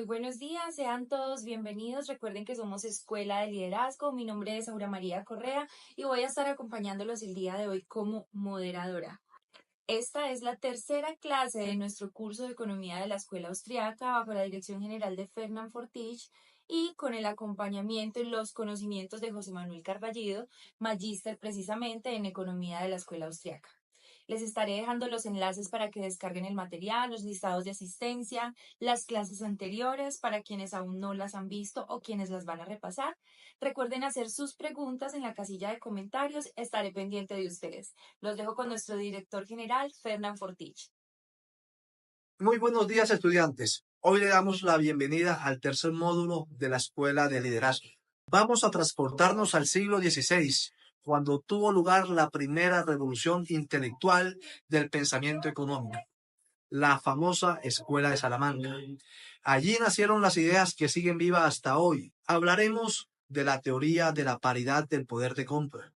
Muy buenos días, sean todos bienvenidos. Recuerden que somos Escuela de Liderazgo. Mi nombre es Aura María Correa y voy a estar acompañándolos el día de hoy como moderadora. Esta es la tercera clase de nuestro curso de Economía de la Escuela Austriaca bajo la dirección general de Fernand Fortich y con el acompañamiento y los conocimientos de José Manuel Carballido, magíster precisamente en Economía de la Escuela Austriaca. Les estaré dejando los enlaces para que descarguen el material, los listados de asistencia, las clases anteriores para quienes aún no las han visto o quienes las van a repasar. Recuerden hacer sus preguntas en la casilla de comentarios. Estaré pendiente de ustedes. Los dejo con nuestro director general, Fernand Fortich. Muy buenos días, estudiantes. Hoy le damos la bienvenida al tercer módulo de la Escuela de Liderazgo. Vamos a transportarnos al siglo XVI, cuando tuvo lugar la primera revolución intelectual del pensamiento económico, la famosa Escuela de Salamanca. Allí nacieron las ideas que siguen vivas hasta hoy. Hablaremos de la teoría de la paridad del poder de compra,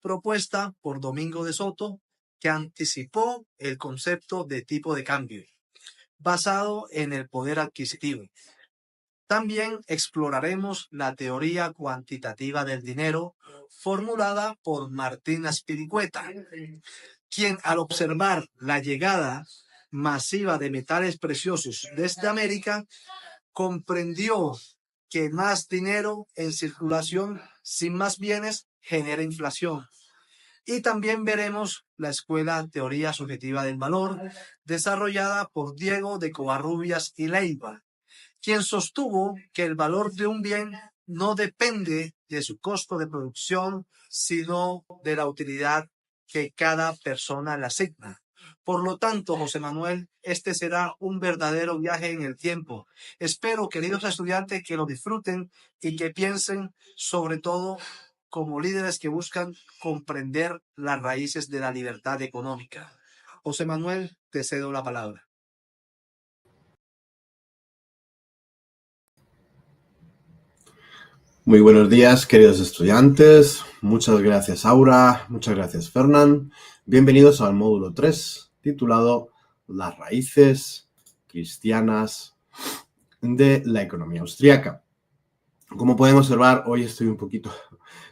propuesta por Domingo de Soto, que anticipó el concepto de tipo de cambio, basado en el poder adquisitivo. También exploraremos la teoría cuantitativa del dinero, formulada por Martín Azpilicueta, quien al observar la llegada masiva de metales preciosos desde América, comprendió que más dinero en circulación sin más bienes genera inflación. Y también veremos la escuela Teoría Subjetiva del Valor, desarrollada por Diego de Covarrubias y Leiva, quien sostuvo que el valor de un bien no depende de su costo de producción, sino de la utilidad que cada persona le asigna. Por lo tanto, José Manuel, este será un verdadero viaje en el tiempo. Espero, queridos estudiantes, que lo disfruten y que piensen sobre todo como líderes que buscan comprender las raíces de la libertad económica. José Manuel, te cedo la palabra. Muy buenos días, queridos estudiantes. Muchas gracias, Aura. Muchas gracias, Fernand. Bienvenidos al módulo 3, titulado Las raíces cristianas de la economía austríaca. Como pueden observar, hoy estoy un poquito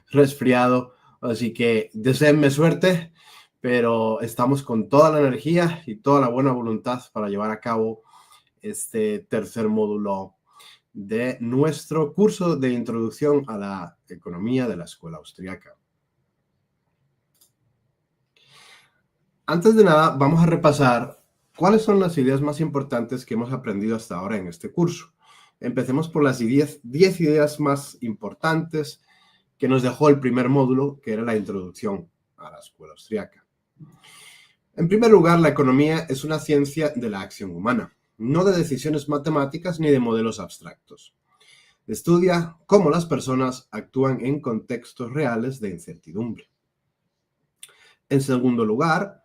resfriado, así que deseenme suerte, pero estamos con toda la energía y toda la buena voluntad para llevar a cabo este tercer módulo de nuestro curso de introducción a la economía de la escuela austriaca. Antes de nada, vamos a repasar cuáles son las ideas más importantes que hemos aprendido hasta ahora en este curso. Empecemos por las 10 ideas más importantes que nos dejó el primer módulo, que era la introducción a la escuela austriaca. En primer lugar, la economía es una ciencia de la acción humana, no de decisiones matemáticas ni de modelos abstractos. Estudia cómo las personas actúan en contextos reales de incertidumbre. En segundo lugar,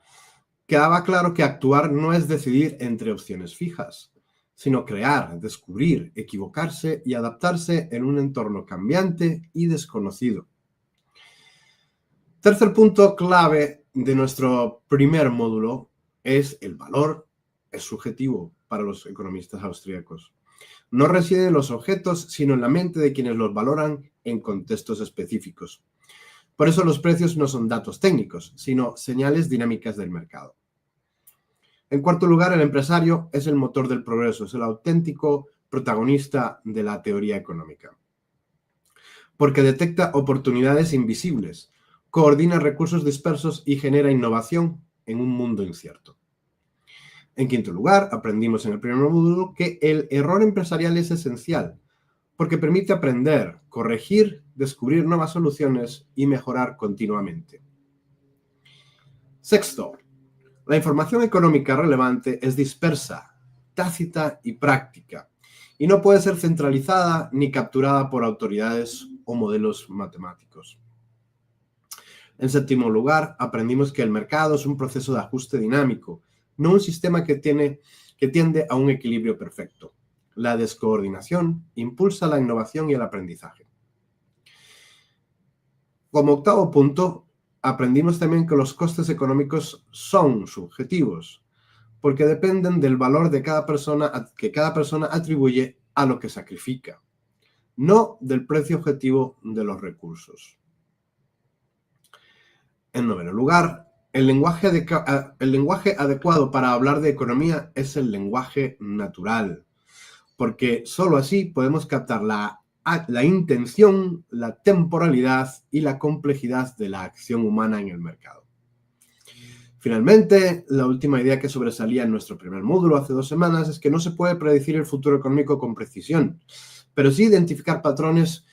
quedaba claro que actuar no es decidir entre opciones fijas, sino crear, descubrir, equivocarse y adaptarse en un entorno cambiante y desconocido. Tercer punto clave de nuestro primer módulo es el valor es subjetivo para los economistas austríacos. No reside en los objetos, sino en la mente de quienes los valoran en contextos específicos. Por eso los precios no son datos técnicos, sino señales dinámicas del mercado. En cuarto lugar, el empresario es el motor del progreso, es el auténtico protagonista de la teoría económica. Porque detecta oportunidades invisibles, coordina recursos dispersos y genera innovación en un mundo incierto. En quinto lugar, aprendimos en el primer módulo que el error empresarial es esencial, porque permite aprender, corregir, descubrir nuevas soluciones y mejorar continuamente. Sexto, la información económica relevante es dispersa, tácita y práctica, y no puede ser centralizada ni capturada por autoridades o modelos matemáticos. En séptimo lugar, aprendimos que el mercado es un proceso de ajuste dinámico, no un sistema que tiende a un equilibrio perfecto. La descoordinación impulsa la innovación y el aprendizaje. Como octavo punto, aprendimos también que los costes económicos son subjetivos, porque dependen del valor de que cada persona atribuye a lo que sacrifica, no del precio objetivo de los recursos. En noveno lugar, el lenguaje adecuado para hablar de economía es el lenguaje natural, porque sólo así podemos captar la intención, la temporalidad y la complejidad de la acción humana en el mercado. Finalmente, la última idea que sobresalía en nuestro primer módulo hace 2 semanas es que no se puede predecir el futuro económico con precisión, pero sí identificar patrones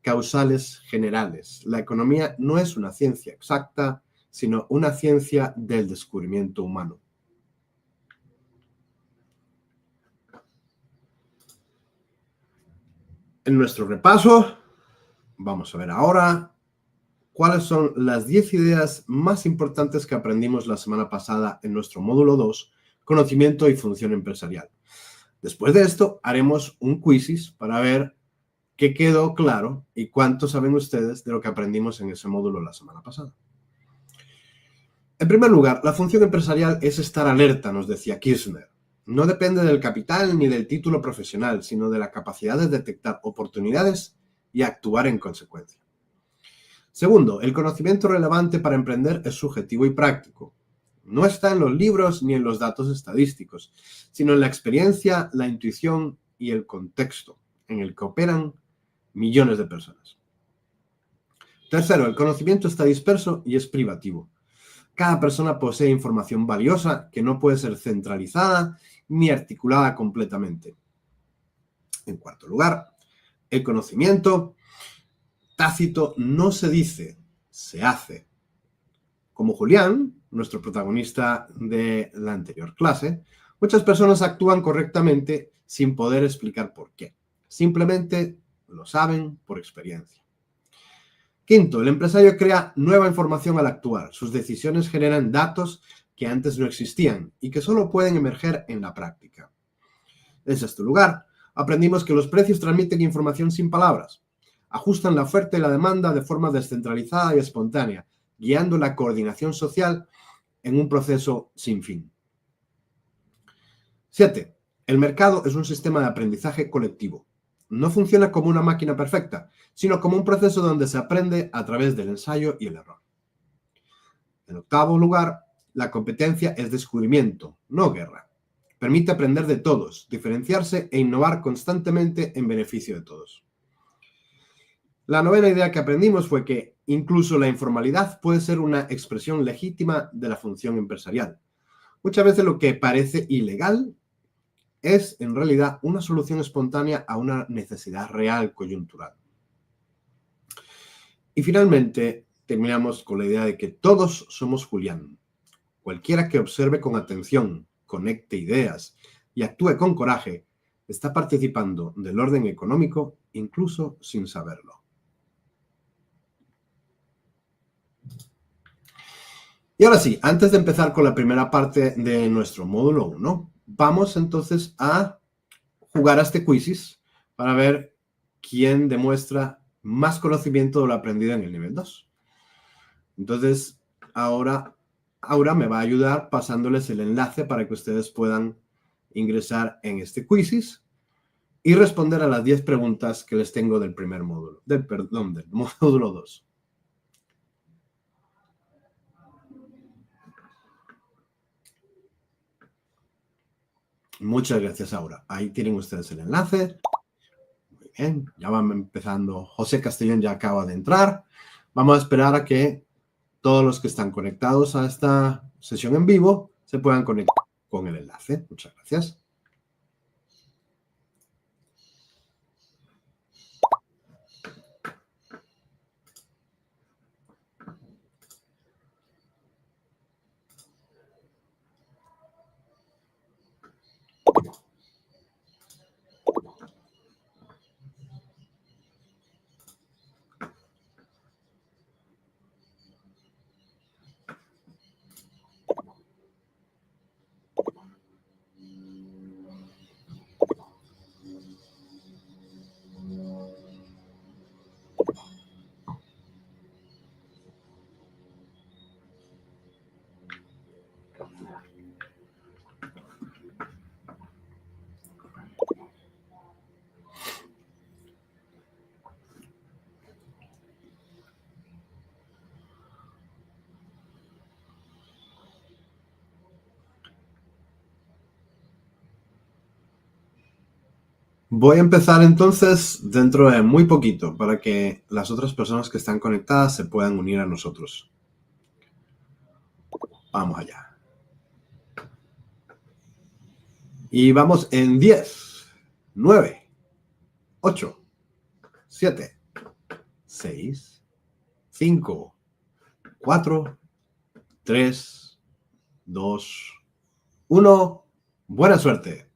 causales generales. La economía no es una ciencia exacta, sino una ciencia del descubrimiento humano. En nuestro repaso, vamos a ver ahora cuáles son las 10 ideas más importantes que aprendimos la semana pasada en nuestro módulo 2, conocimiento y función empresarial. Después de esto, haremos un quizzes para ver qué quedó claro y cuánto saben ustedes de lo que aprendimos en ese módulo la semana pasada. En primer lugar, la función empresarial es estar alerta, nos decía Kirchner. No depende del capital ni del título profesional, sino de la capacidad de detectar oportunidades y actuar en consecuencia. Segundo, el conocimiento relevante para emprender es subjetivo y práctico. No está en los libros ni en los datos estadísticos, sino en la experiencia, la intuición y el contexto en el que operan millones de personas. Tercero, el conocimiento está disperso y es privativo. Cada persona posee información valiosa que no puede ser centralizada ni articulada completamente. En cuarto lugar, el conocimiento tácito no se dice, se hace. Como Julián, nuestro protagonista de la anterior clase, muchas personas actúan correctamente sin poder explicar por qué. Simplemente lo saben por experiencia. Quinto, el empresario crea nueva información al actuar. Sus decisiones generan datos que antes no existían y que solo pueden emerger en la práctica. En sexto lugar, aprendimos que los precios transmiten información sin palabras. Ajustan la oferta y la demanda de forma descentralizada y espontánea, guiando la coordinación social en un proceso sin fin. 7. El mercado es un sistema de aprendizaje colectivo. No funciona como una máquina perfecta, sino como un proceso donde se aprende a través del ensayo y el error. En octavo lugar, la competencia es descubrimiento, no guerra. Permite aprender de todos, diferenciarse e innovar constantemente en beneficio de todos. La novena idea que aprendimos fue que incluso la informalidad puede ser una expresión legítima de la función empresarial. Muchas veces lo que parece ilegal es en realidad una solución espontánea a una necesidad real coyuntural. Y finalmente terminamos con la idea de que todos somos Julián. Cualquiera que observe con atención, conecte ideas y actúe con coraje está participando del orden económico incluso sin saberlo. Y ahora sí, antes de empezar con la primera parte de nuestro módulo 1, vamos entonces a jugar a este quizzes para ver quién demuestra más conocimiento de lo aprendido en el nivel 2. Entonces, ahora Aura me va a ayudar pasándoles el enlace para que ustedes puedan ingresar en este quizzes y responder a las 10 preguntas que les tengo del primer módulo, del módulo 2. Muchas gracias, Aura. Ahí tienen ustedes el enlace. Muy bien, ya van empezando. José Castellón ya acaba de entrar. Vamos a esperar a que todos los que están conectados a esta sesión en vivo se puedan conectar con el enlace. Muchas gracias. Voy a empezar entonces dentro de muy poquito para que las otras personas que están conectadas se puedan unir a nosotros. Vamos allá. Y vamos en 10, 9, 8, 7, 6, 5, 4, 3, 2, 1. Buena suerte.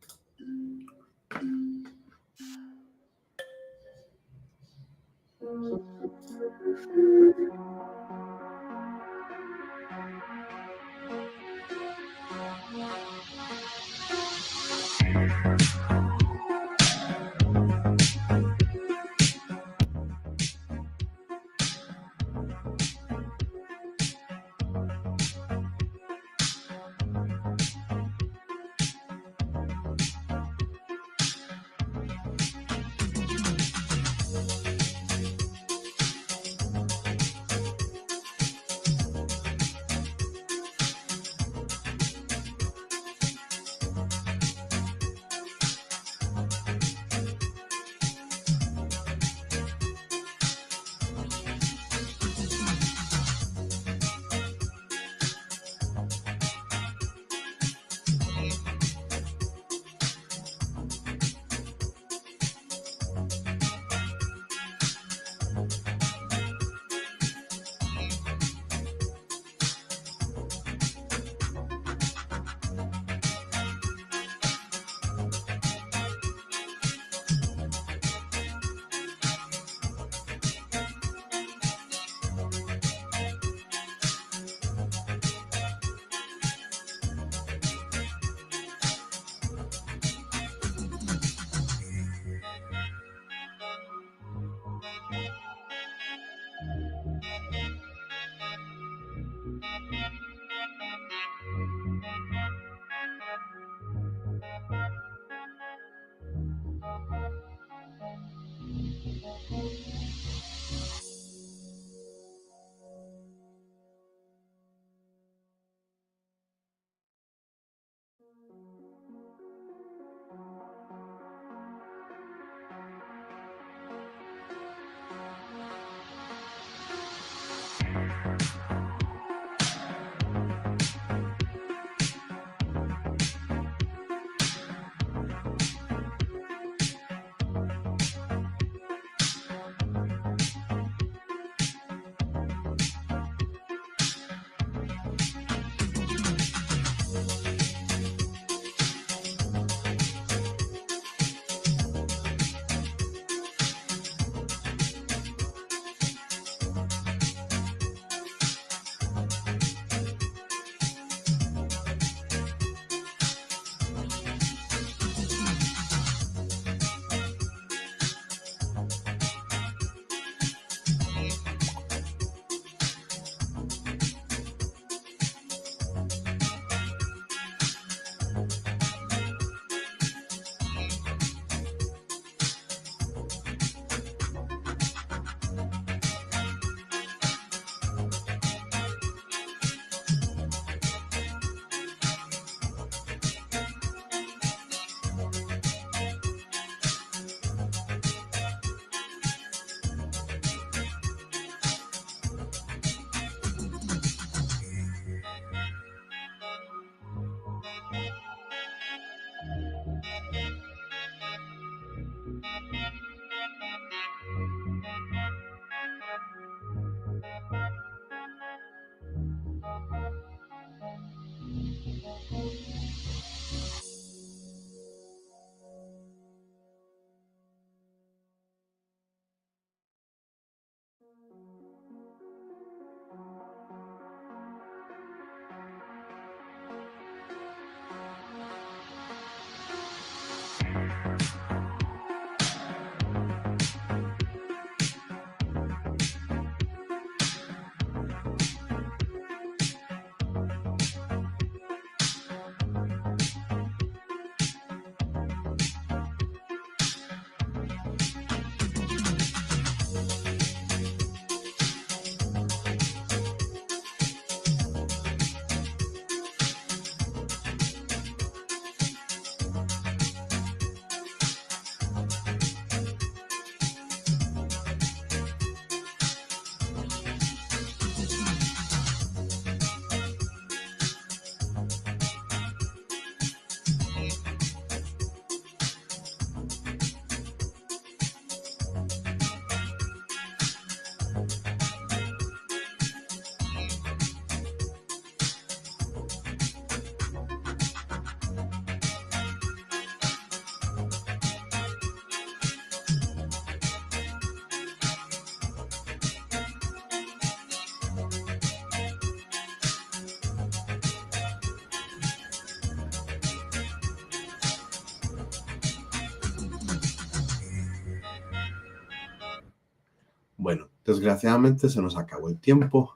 Desgraciadamente se nos acabó el tiempo,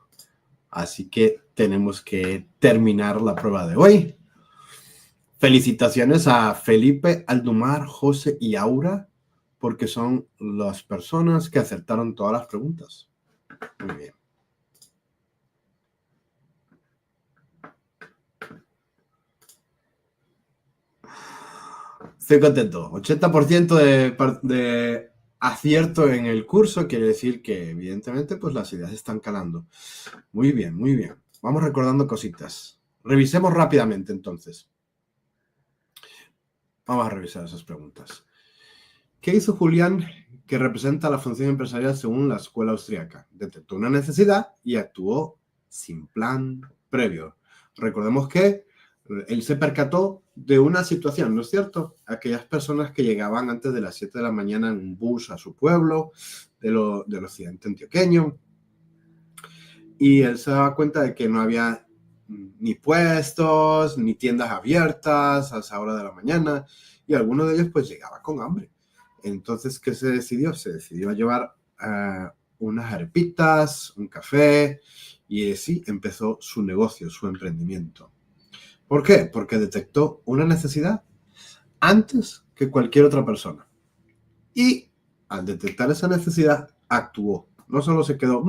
así que tenemos que terminar la prueba de hoy. Felicitaciones a Felipe, Aldumar, José y Aura, porque son las personas que acertaron todas las preguntas. Muy bien. Estoy contento. 80% de acierto en el curso quiere decir que, evidentemente, pues las ideas están calando. Muy bien, muy bien. Vamos recordando cositas. Revisemos rápidamente, entonces. Vamos a revisar esas preguntas. ¿Qué hizo Julián que representa la función empresarial según la escuela austríaca? Detectó una necesidad y actuó sin plan previo. Recordemos que él se percató de una situación, ¿no es cierto? Aquellas personas que llegaban antes de las 7 de la mañana en un bus a su pueblo, del occidente antioqueño, y él se daba cuenta de que no había ni puestos, ni tiendas abiertas a esa hora de la mañana, y alguno de ellos pues llegaba con hambre. Entonces, ¿qué se decidió? Se decidió a llevar unas arepitas, un café, y así empezó su negocio, su emprendimiento. ¿Por qué? Porque detectó una necesidad antes que cualquier otra persona. Y al detectar esa necesidad, actuó. No solo se quedó,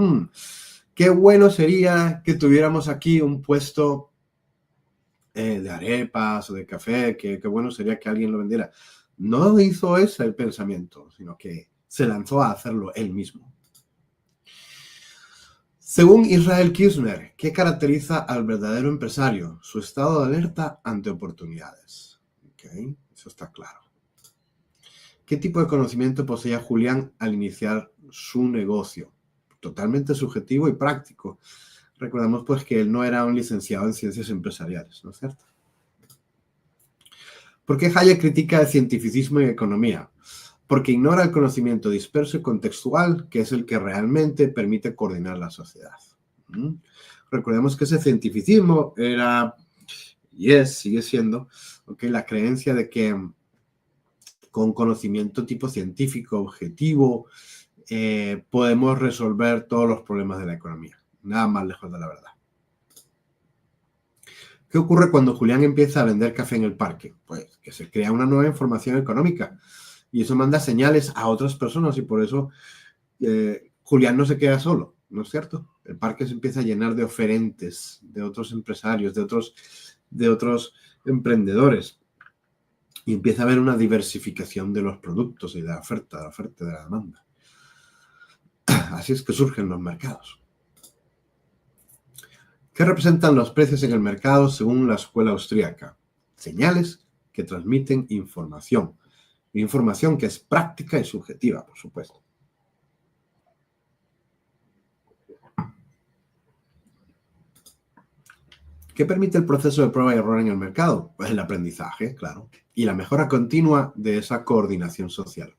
qué bueno sería que tuviéramos aquí un puesto de arepas o de café, qué bueno sería que alguien lo vendiera. No hizo ese el pensamiento, sino que se lanzó a hacerlo él mismo. Según Israel Kirchner, ¿qué caracteriza al verdadero empresario? Su estado de alerta ante oportunidades. Okay, eso está claro. ¿Qué tipo de conocimiento poseía Julián al iniciar su negocio? Totalmente subjetivo y práctico. Recordemos pues que él no era un licenciado en ciencias empresariales, ¿no es cierto? ¿Por qué Hayek critica el cientificismo y economía? Porque ignora el conocimiento disperso y contextual, que es el que realmente permite coordinar la sociedad. Recordemos que ese cientificismo era, y sigue siendo, la creencia de que con conocimiento tipo científico, objetivo, podemos resolver todos los problemas de la economía. Nada más lejos de la verdad. ¿Qué ocurre cuando Julián empieza a vender café en el parque? Pues que se crea una nueva información económica y eso manda señales a otras personas y por eso Julián no se queda solo, ¿no es cierto? El parque se empieza a llenar de oferentes, de otros empresarios, de otros emprendedores y empieza a haber una diversificación de los productos y de la oferta y de la demanda. Así es que surgen los mercados. ¿Qué representan los precios en el mercado según la escuela austríaca? Señales que transmiten información. Información que es práctica y subjetiva, por supuesto. ¿Qué permite el proceso de prueba y error en el mercado? Pues el aprendizaje, claro, y la mejora continua de esa coordinación social.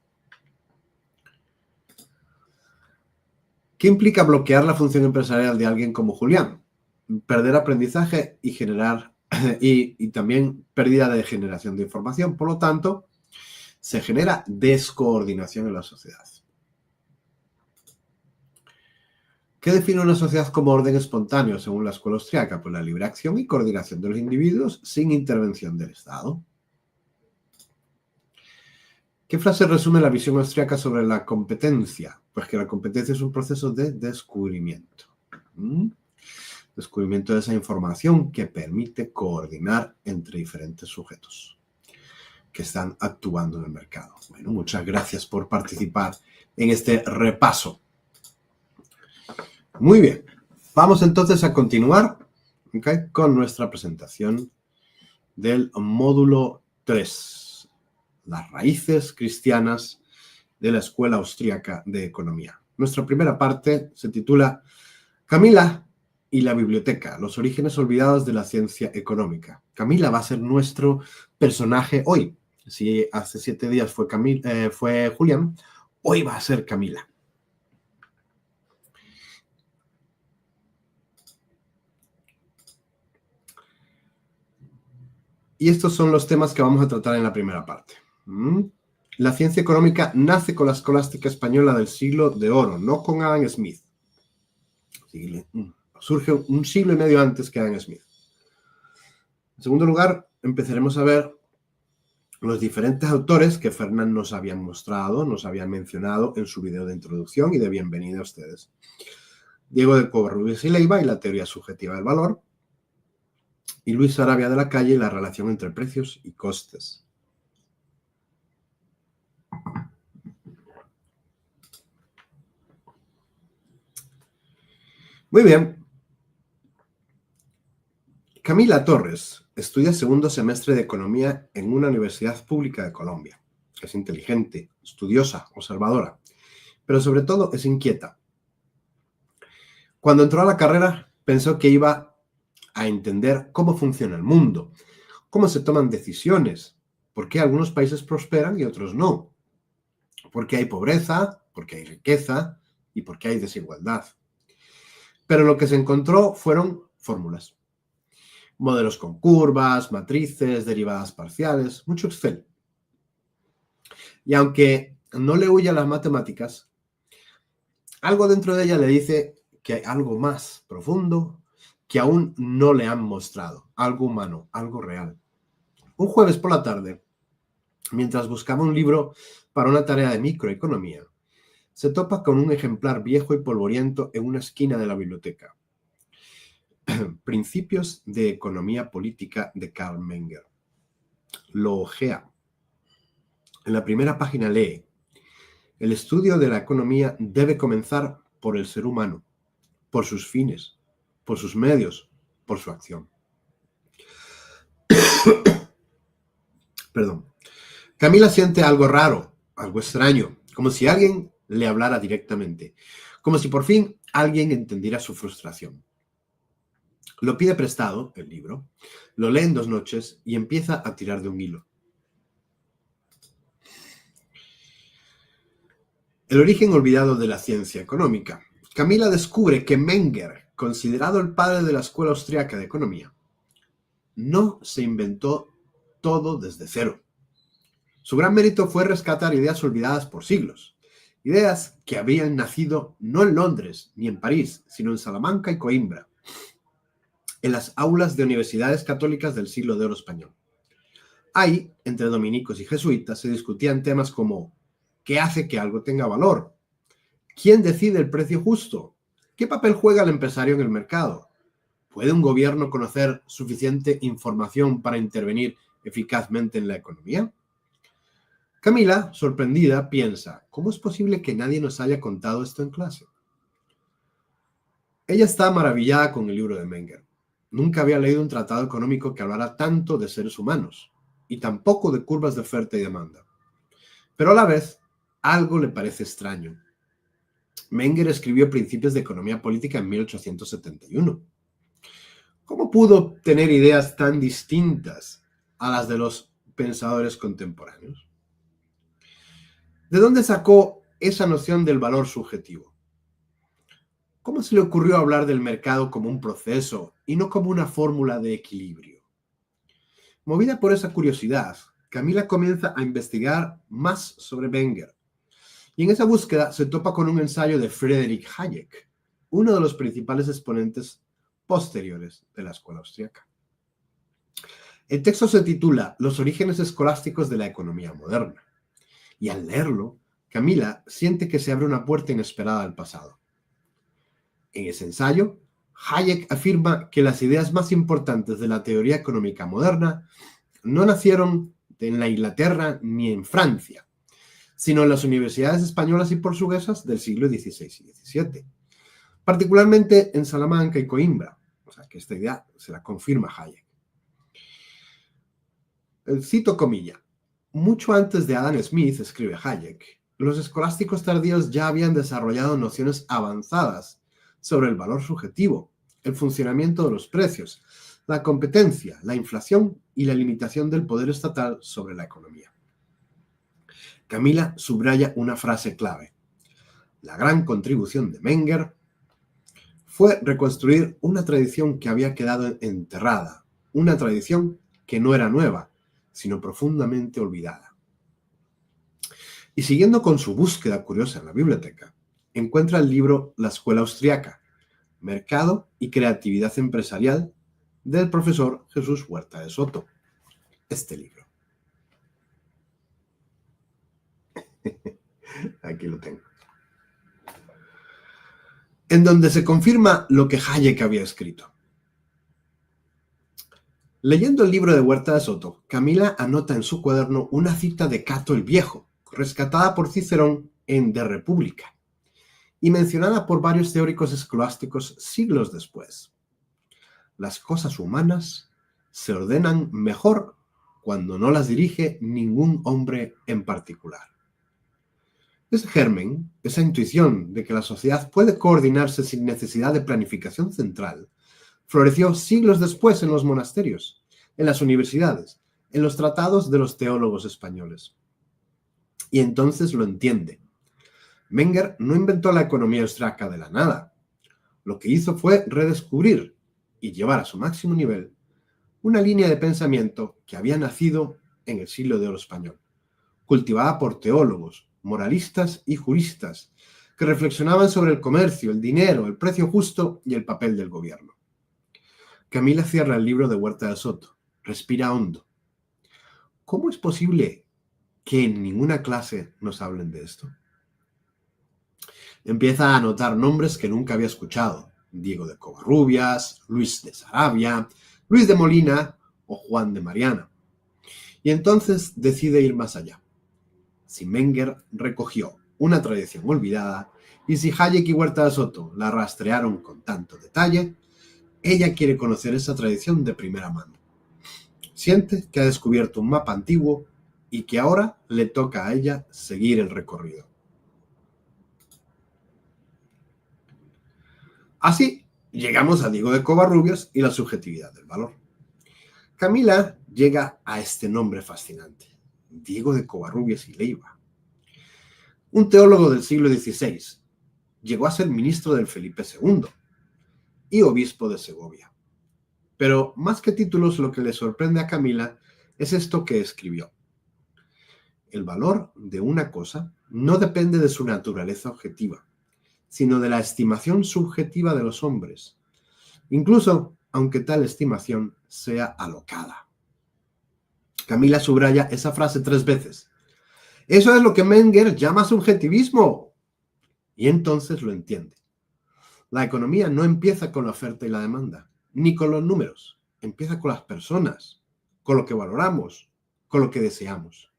¿Qué implica bloquear la función empresarial de alguien como Julián? Perder aprendizaje y generar y también pérdida de generación de información. Por lo tanto, se genera descoordinación en la sociedad. ¿Qué define una sociedad como orden espontáneo según la escuela austríaca? Pues la libre acción y coordinación de los individuos sin intervención del Estado. ¿Qué frase resume la visión austríaca sobre la competencia? Pues que la competencia es un proceso de descubrimiento. Descubrimiento de esa información que permite coordinar entre diferentes sujetos que están actuando en el mercado. Bueno, muchas gracias por participar en este repaso. Muy bien, vamos entonces a continuar con nuestra presentación del módulo 3, las raíces cristianas de la Escuela Austríaca de Economía. Nuestra primera parte se titula Camila y la biblioteca, los orígenes olvidados de la ciencia económica. Camila va a ser nuestro personaje hoy. Si hace 7 días fue Julián, hoy va a ser Camila. Y estos son los temas que vamos a tratar en la primera parte. La ciencia económica nace con la escolástica española del siglo de oro, no con Adam Smith. Surge un siglo y medio antes que Adam Smith. En segundo lugar, empezaremos a ver los diferentes autores que Fernán nos habían mostrado, nos habían mencionado en su video de introducción y de bienvenida a ustedes. Diego de Covarrubias y Leiva y la teoría subjetiva del valor, y Luis Sarabia de la Calle y la relación entre precios y costes. Muy bien. Camila Torres estudia segundo semestre de Economía en una universidad pública de Colombia. Es inteligente, estudiosa, observadora, pero sobre todo es inquieta. Cuando entró a la carrera pensó que iba a entender cómo funciona el mundo, cómo se toman decisiones, por qué algunos países prosperan y otros no, por qué hay pobreza, por qué hay riqueza y por qué hay desigualdad. Pero lo que se encontró fueron fórmulas. Modelos con curvas, matrices, derivadas parciales, mucho Excel. Y aunque no le huye a las matemáticas, algo dentro de ella le dice que hay algo más profundo que aún no le han mostrado, algo humano, algo real. Un jueves por la tarde, mientras buscaba un libro para una tarea de microeconomía, se topa con un ejemplar viejo y polvoriento en una esquina de la biblioteca. Principios de Economía Política de Carl Menger. Lo ojea. En la primera página lee: el estudio de la economía debe comenzar por el ser humano, por sus fines, por sus medios, por su acción. Perdón. Camila siente algo raro, algo extraño, como si alguien le hablara directamente, como si por fin alguien entendiera su frustración. Lo pide prestado, el libro, lo lee en 2 noches y empieza a tirar de un hilo. El origen olvidado de la ciencia económica. Camila descubre que Menger, considerado el padre de la escuela austriaca de economía, no se inventó todo desde cero. Su gran mérito fue rescatar ideas olvidadas por siglos, ideas que habían nacido no en Londres ni en París, sino en Salamanca y Coimbra, en las aulas de universidades católicas del siglo de oro español. Ahí, entre dominicos y jesuitas, se discutían temas como: ¿qué hace que algo tenga valor? ¿Quién decide el precio justo? ¿Qué papel juega el empresario en el mercado? ¿Puede un gobierno conocer suficiente información para intervenir eficazmente en la economía? Camila, sorprendida, piensa: ¿cómo es posible que nadie nos haya contado esto en clase? Ella está maravillada con el libro de Menger. Nunca había leído un tratado económico que hablara tanto de seres humanos, y tampoco de curvas de oferta y demanda. Pero a la vez, algo le parece extraño. Menger escribió Principios de Economía Política en 1871. ¿Cómo pudo tener ideas tan distintas a las de los pensadores contemporáneos? ¿De dónde sacó esa noción del valor subjetivo? ¿Cómo se le ocurrió hablar del mercado como un proceso y no como una fórmula de equilibrio? Movida por esa curiosidad, Camila comienza a investigar más sobre Menger. Y en esa búsqueda se topa con un ensayo de Friedrich Hayek, uno de los principales exponentes posteriores de la escuela austríaca. El texto se titula Los orígenes escolásticos de la economía moderna. Y al leerlo, Camila siente que se abre una puerta inesperada al pasado. En ese ensayo, Hayek afirma que las ideas más importantes de la teoría económica moderna no nacieron en la Inglaterra ni en Francia, sino en las universidades españolas y portuguesas del siglo XVI y XVII, particularmente en Salamanca y Coimbra. O sea, que esta idea se la confirma Hayek. Cito comilla: mucho antes de Adam Smith, escribe Hayek, los escolásticos tardíos ya habían desarrollado nociones avanzadas sobre el valor subjetivo, el funcionamiento de los precios, la competencia, la inflación y la limitación del poder estatal sobre la economía. Camila subraya una frase clave. La gran contribución de Menger fue reconstruir una tradición que había quedado enterrada, una tradición que no era nueva, sino profundamente olvidada. Y siguiendo con su búsqueda curiosa en la biblioteca, encuentra el libro La Escuela Austriaca, Mercado y Creatividad Empresarial, del profesor Jesús Huerta de Soto. Este libro. Aquí lo tengo. En donde se confirma lo que Hayek había escrito. Leyendo el libro de Huerta de Soto, Camila anota en su cuaderno una cita de Cato el Viejo, rescatada por Cicerón en De República, y mencionada por varios teóricos escolásticos siglos después. Las cosas humanas se ordenan mejor cuando no las dirige ningún hombre en particular. Ese germen, esa intuición de que la sociedad puede coordinarse sin necesidad de planificación central, floreció siglos después en los monasterios, en las universidades, en los tratados de los teólogos españoles. Y entonces lo entiende. Menger no inventó la economía austriaca de la nada. Lo que hizo fue redescubrir y llevar a su máximo nivel una línea de pensamiento que había nacido en el siglo de oro español, cultivada por teólogos, moralistas y juristas, que reflexionaban sobre el comercio, el dinero, el precio justo y el papel del gobierno. Camila cierra el libro de Huerta de Soto, respira hondo. ¿Cómo es posible que en ninguna clase nos hablen de esto? Empieza a anotar nombres que nunca había escuchado: Diego de Covarrubias, Luis de Sarabia, Luis de Molina o Juan de Mariana. Y entonces decide ir más allá. Si Menger recogió una tradición olvidada y si Hayek y Huerta de Soto la rastrearon con tanto detalle, ella quiere conocer esa tradición de primera mano. Siente que ha descubierto un mapa antiguo y que ahora le toca a ella seguir el recorrido. Así llegamos a Diego de Covarrubias y la subjetividad del valor. Camila llega a este nombre fascinante: Diego de Covarrubias y Leiva. Un teólogo del siglo XVI, llegó a ser ministro del Felipe II y obispo de Segovia. Pero más que títulos, lo que le sorprende a Camila es esto que escribió: el valor de una cosa no depende de su naturaleza objetiva, sino de la estimación subjetiva de los hombres, incluso aunque tal estimación sea alocada. Camila subraya esa frase 3 veces. Eso es lo que Menger llama subjetivismo. Y entonces lo entiende. La economía no empieza con la oferta y la demanda, ni con los números. Empieza con las personas, con lo que valoramos, con lo que deseamos.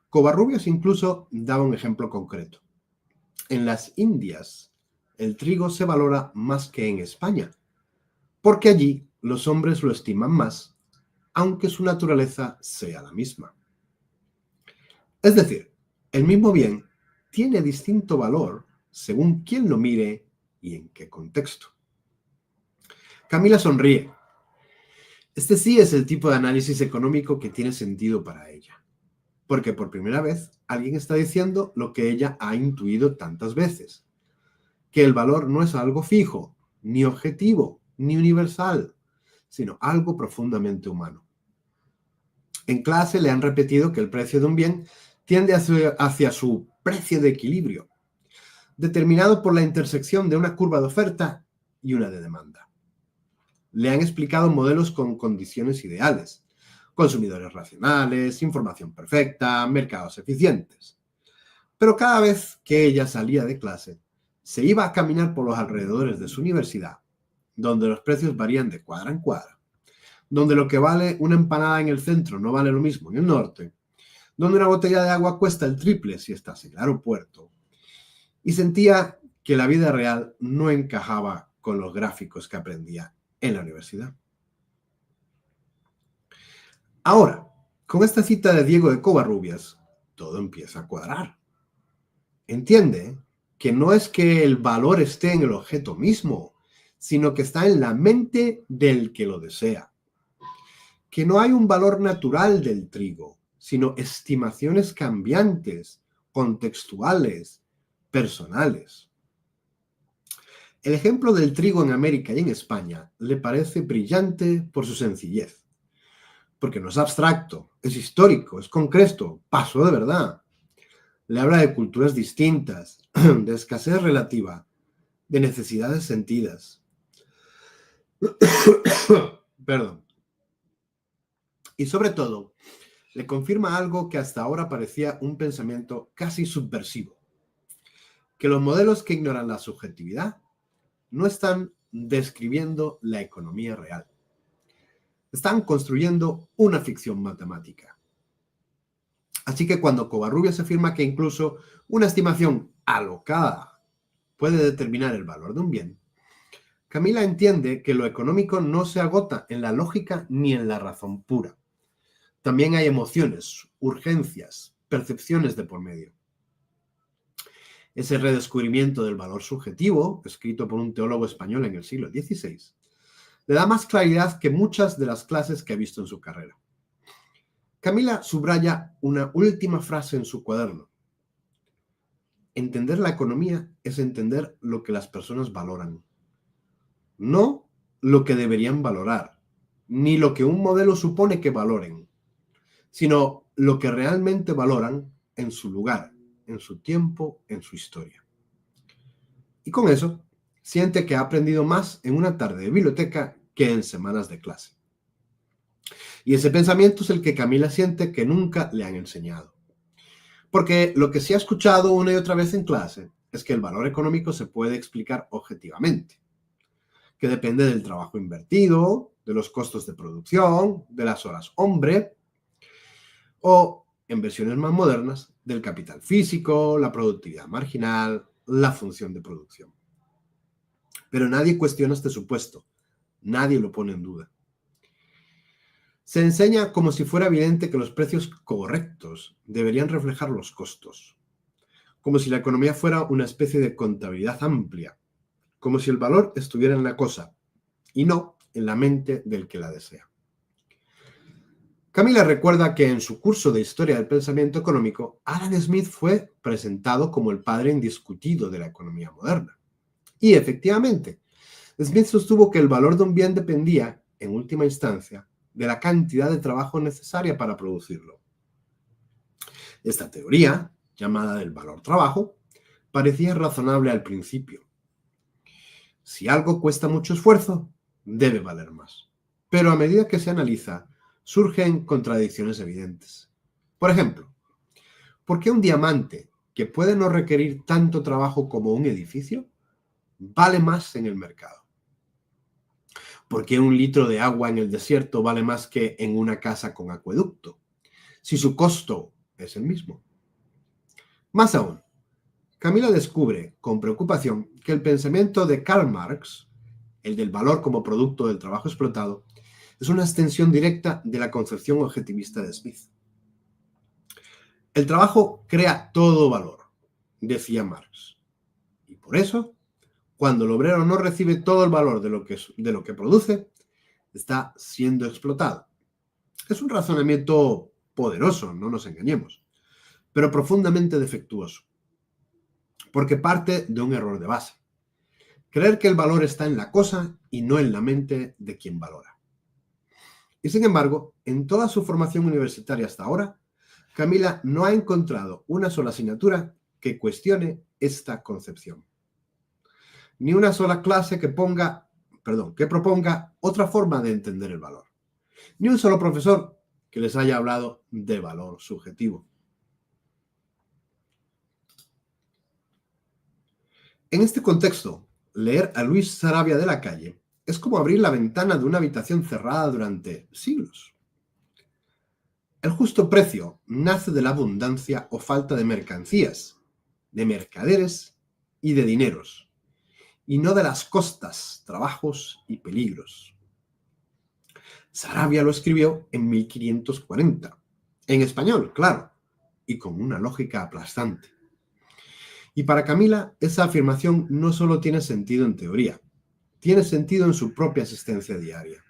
Covarrubias incluso daba un ejemplo concreto. En las Indias, el trigo se valora más que en España, porque allí los hombres lo estiman más, aunque su naturaleza sea la misma. Es decir, el mismo bien tiene distinto valor según quién lo mire y en qué contexto. Camila sonríe. Este sí es el tipo de análisis económico que tiene sentido para ella, porque por primera vez alguien está diciendo lo que ella ha intuido tantas veces: que el valor no es algo fijo, ni objetivo, ni universal, sino algo profundamente humano. En clase le han repetido que el precio de un bien tiende hacia su precio de equilibrio, determinado por la intersección de una curva de oferta y una de demanda. Le han explicado modelos con condiciones ideales: consumidores racionales, información perfecta, mercados eficientes. Pero cada vez que ella salía de clase, se iba a caminar por los alrededores de su universidad, donde los precios varían de cuadra en cuadra, donde lo que vale una empanada en el centro no vale lo mismo en el norte, donde una botella de agua cuesta el triple si estás en el aeropuerto, y sentía que la vida real no encajaba con los gráficos que aprendía en la universidad. Ahora, con esta cita de Diego de Covarrubias, todo empieza a cuadrar. Entiende que no es que el valor esté en el objeto mismo, sino que está en la mente del que lo desea. Que no hay un valor natural del trigo, sino estimaciones cambiantes, contextuales, personales. El ejemplo del trigo en América y en España le parece brillante por su sencillez, porque no es abstracto, es histórico, es concreto, pasó de verdad. Le habla de culturas distintas, de escasez relativa, de necesidades sentidas. Perdón. Y sobre todo, le confirma algo que hasta ahora parecía un pensamiento casi subversivo, que los modelos que ignoran la subjetividad no están describiendo la economía real. Están construyendo una ficción matemática. Así que cuando Covarrubias afirma que incluso una estimación alocada puede determinar el valor de un bien, Camila entiende que lo económico no se agota en la lógica ni en la razón pura. También hay emociones, urgencias, percepciones de por medio. Ese redescubrimiento del valor subjetivo, escrito por un teólogo español en el siglo XVI, le da más claridad que muchas de las clases que ha visto en su carrera. Camila subraya una última frase en su cuaderno. Entender la economía es entender lo que las personas valoran, no lo que deberían valorar, ni lo que un modelo supone que valoren, sino lo que realmente valoran en su lugar, en su tiempo, en su historia. Y con eso, siente que ha aprendido más en una tarde de biblioteca que en semanas de clase. Y ese pensamiento es el que Camila siente que nunca le han enseñado. Porque lo que sí ha escuchado una y otra vez en clase es que el valor económico se puede explicar objetivamente, que depende del trabajo invertido, de los costos de producción, de las horas hombre, o, en versiones más modernas, del capital físico, la productividad marginal, la función de producción. Pero nadie cuestiona este supuesto, nadie lo pone en duda. Se enseña como si fuera evidente que los precios correctos deberían reflejar los costos, como si la economía fuera una especie de contabilidad amplia, como si el valor estuviera en la cosa y no en la mente del que la desea. Camila recuerda que en su curso de Historia del Pensamiento Económico, Adam Smith fue presentado como el padre indiscutido de la economía moderna. Y efectivamente, Smith sostuvo que el valor de un bien dependía, en última instancia, de la cantidad de trabajo necesaria para producirlo. Esta teoría, llamada del valor-trabajo, parecía razonable al principio. Si algo cuesta mucho esfuerzo, debe valer más. Pero a medida que se analiza, surgen contradicciones evidentes. Por ejemplo, ¿por qué un diamante, que puede no requerir tanto trabajo como un edificio, vale más en el mercado? ¿Por qué un litro de agua en el desierto vale más que en una casa con acueducto, si su costo es el mismo? Más aún, Camila descubre con preocupación que el pensamiento de Karl Marx, el del valor como producto del trabajo explotado, es una extensión directa de la concepción objetivista de Smith. El trabajo crea todo valor, decía Marx. Y por eso, cuando el obrero no recibe todo el valor de lo que produce, está siendo explotado. Es un razonamiento poderoso, no nos engañemos, pero profundamente defectuoso, porque parte de un error de base. Creer que el valor está en la cosa y no en la mente de quien valora. Y sin embargo, en toda su formación universitaria hasta ahora, Camila no ha encontrado una sola asignatura que cuestione esta concepción. Ni una sola clase que proponga otra forma de entender el valor. Ni un solo profesor que les haya hablado de valor subjetivo. En este contexto, leer a Luis Sarabia de la Calle es como abrir la ventana de una habitación cerrada durante siglos. El justo precio nace de la abundancia o falta de mercancías, de mercaderes y de dineros, y no de las costas, trabajos y peligros. Sarabia lo escribió en 1540, en español, claro, y con una lógica aplastante. Y para Camila, esa afirmación no solo tiene sentido en teoría, tiene sentido en su propia existencia diaria.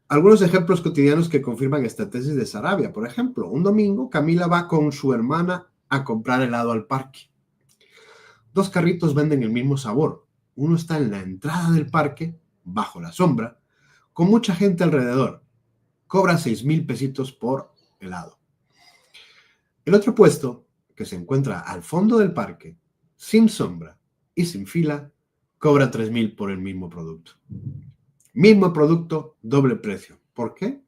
Algunos ejemplos cotidianos que confirman esta tesis de Sarabia. Por ejemplo, un domingo Camila va con su hermana a comprar helado al parque. Dos carritos venden el mismo sabor. Uno está en la entrada del parque, bajo la sombra, con mucha gente alrededor. Cobra 6,000 pesitos por helado. El otro puesto, que se encuentra al fondo del parque, sin sombra y sin fila, cobra 3.000 por el mismo producto. Mismo producto, doble precio. ¿Por qué?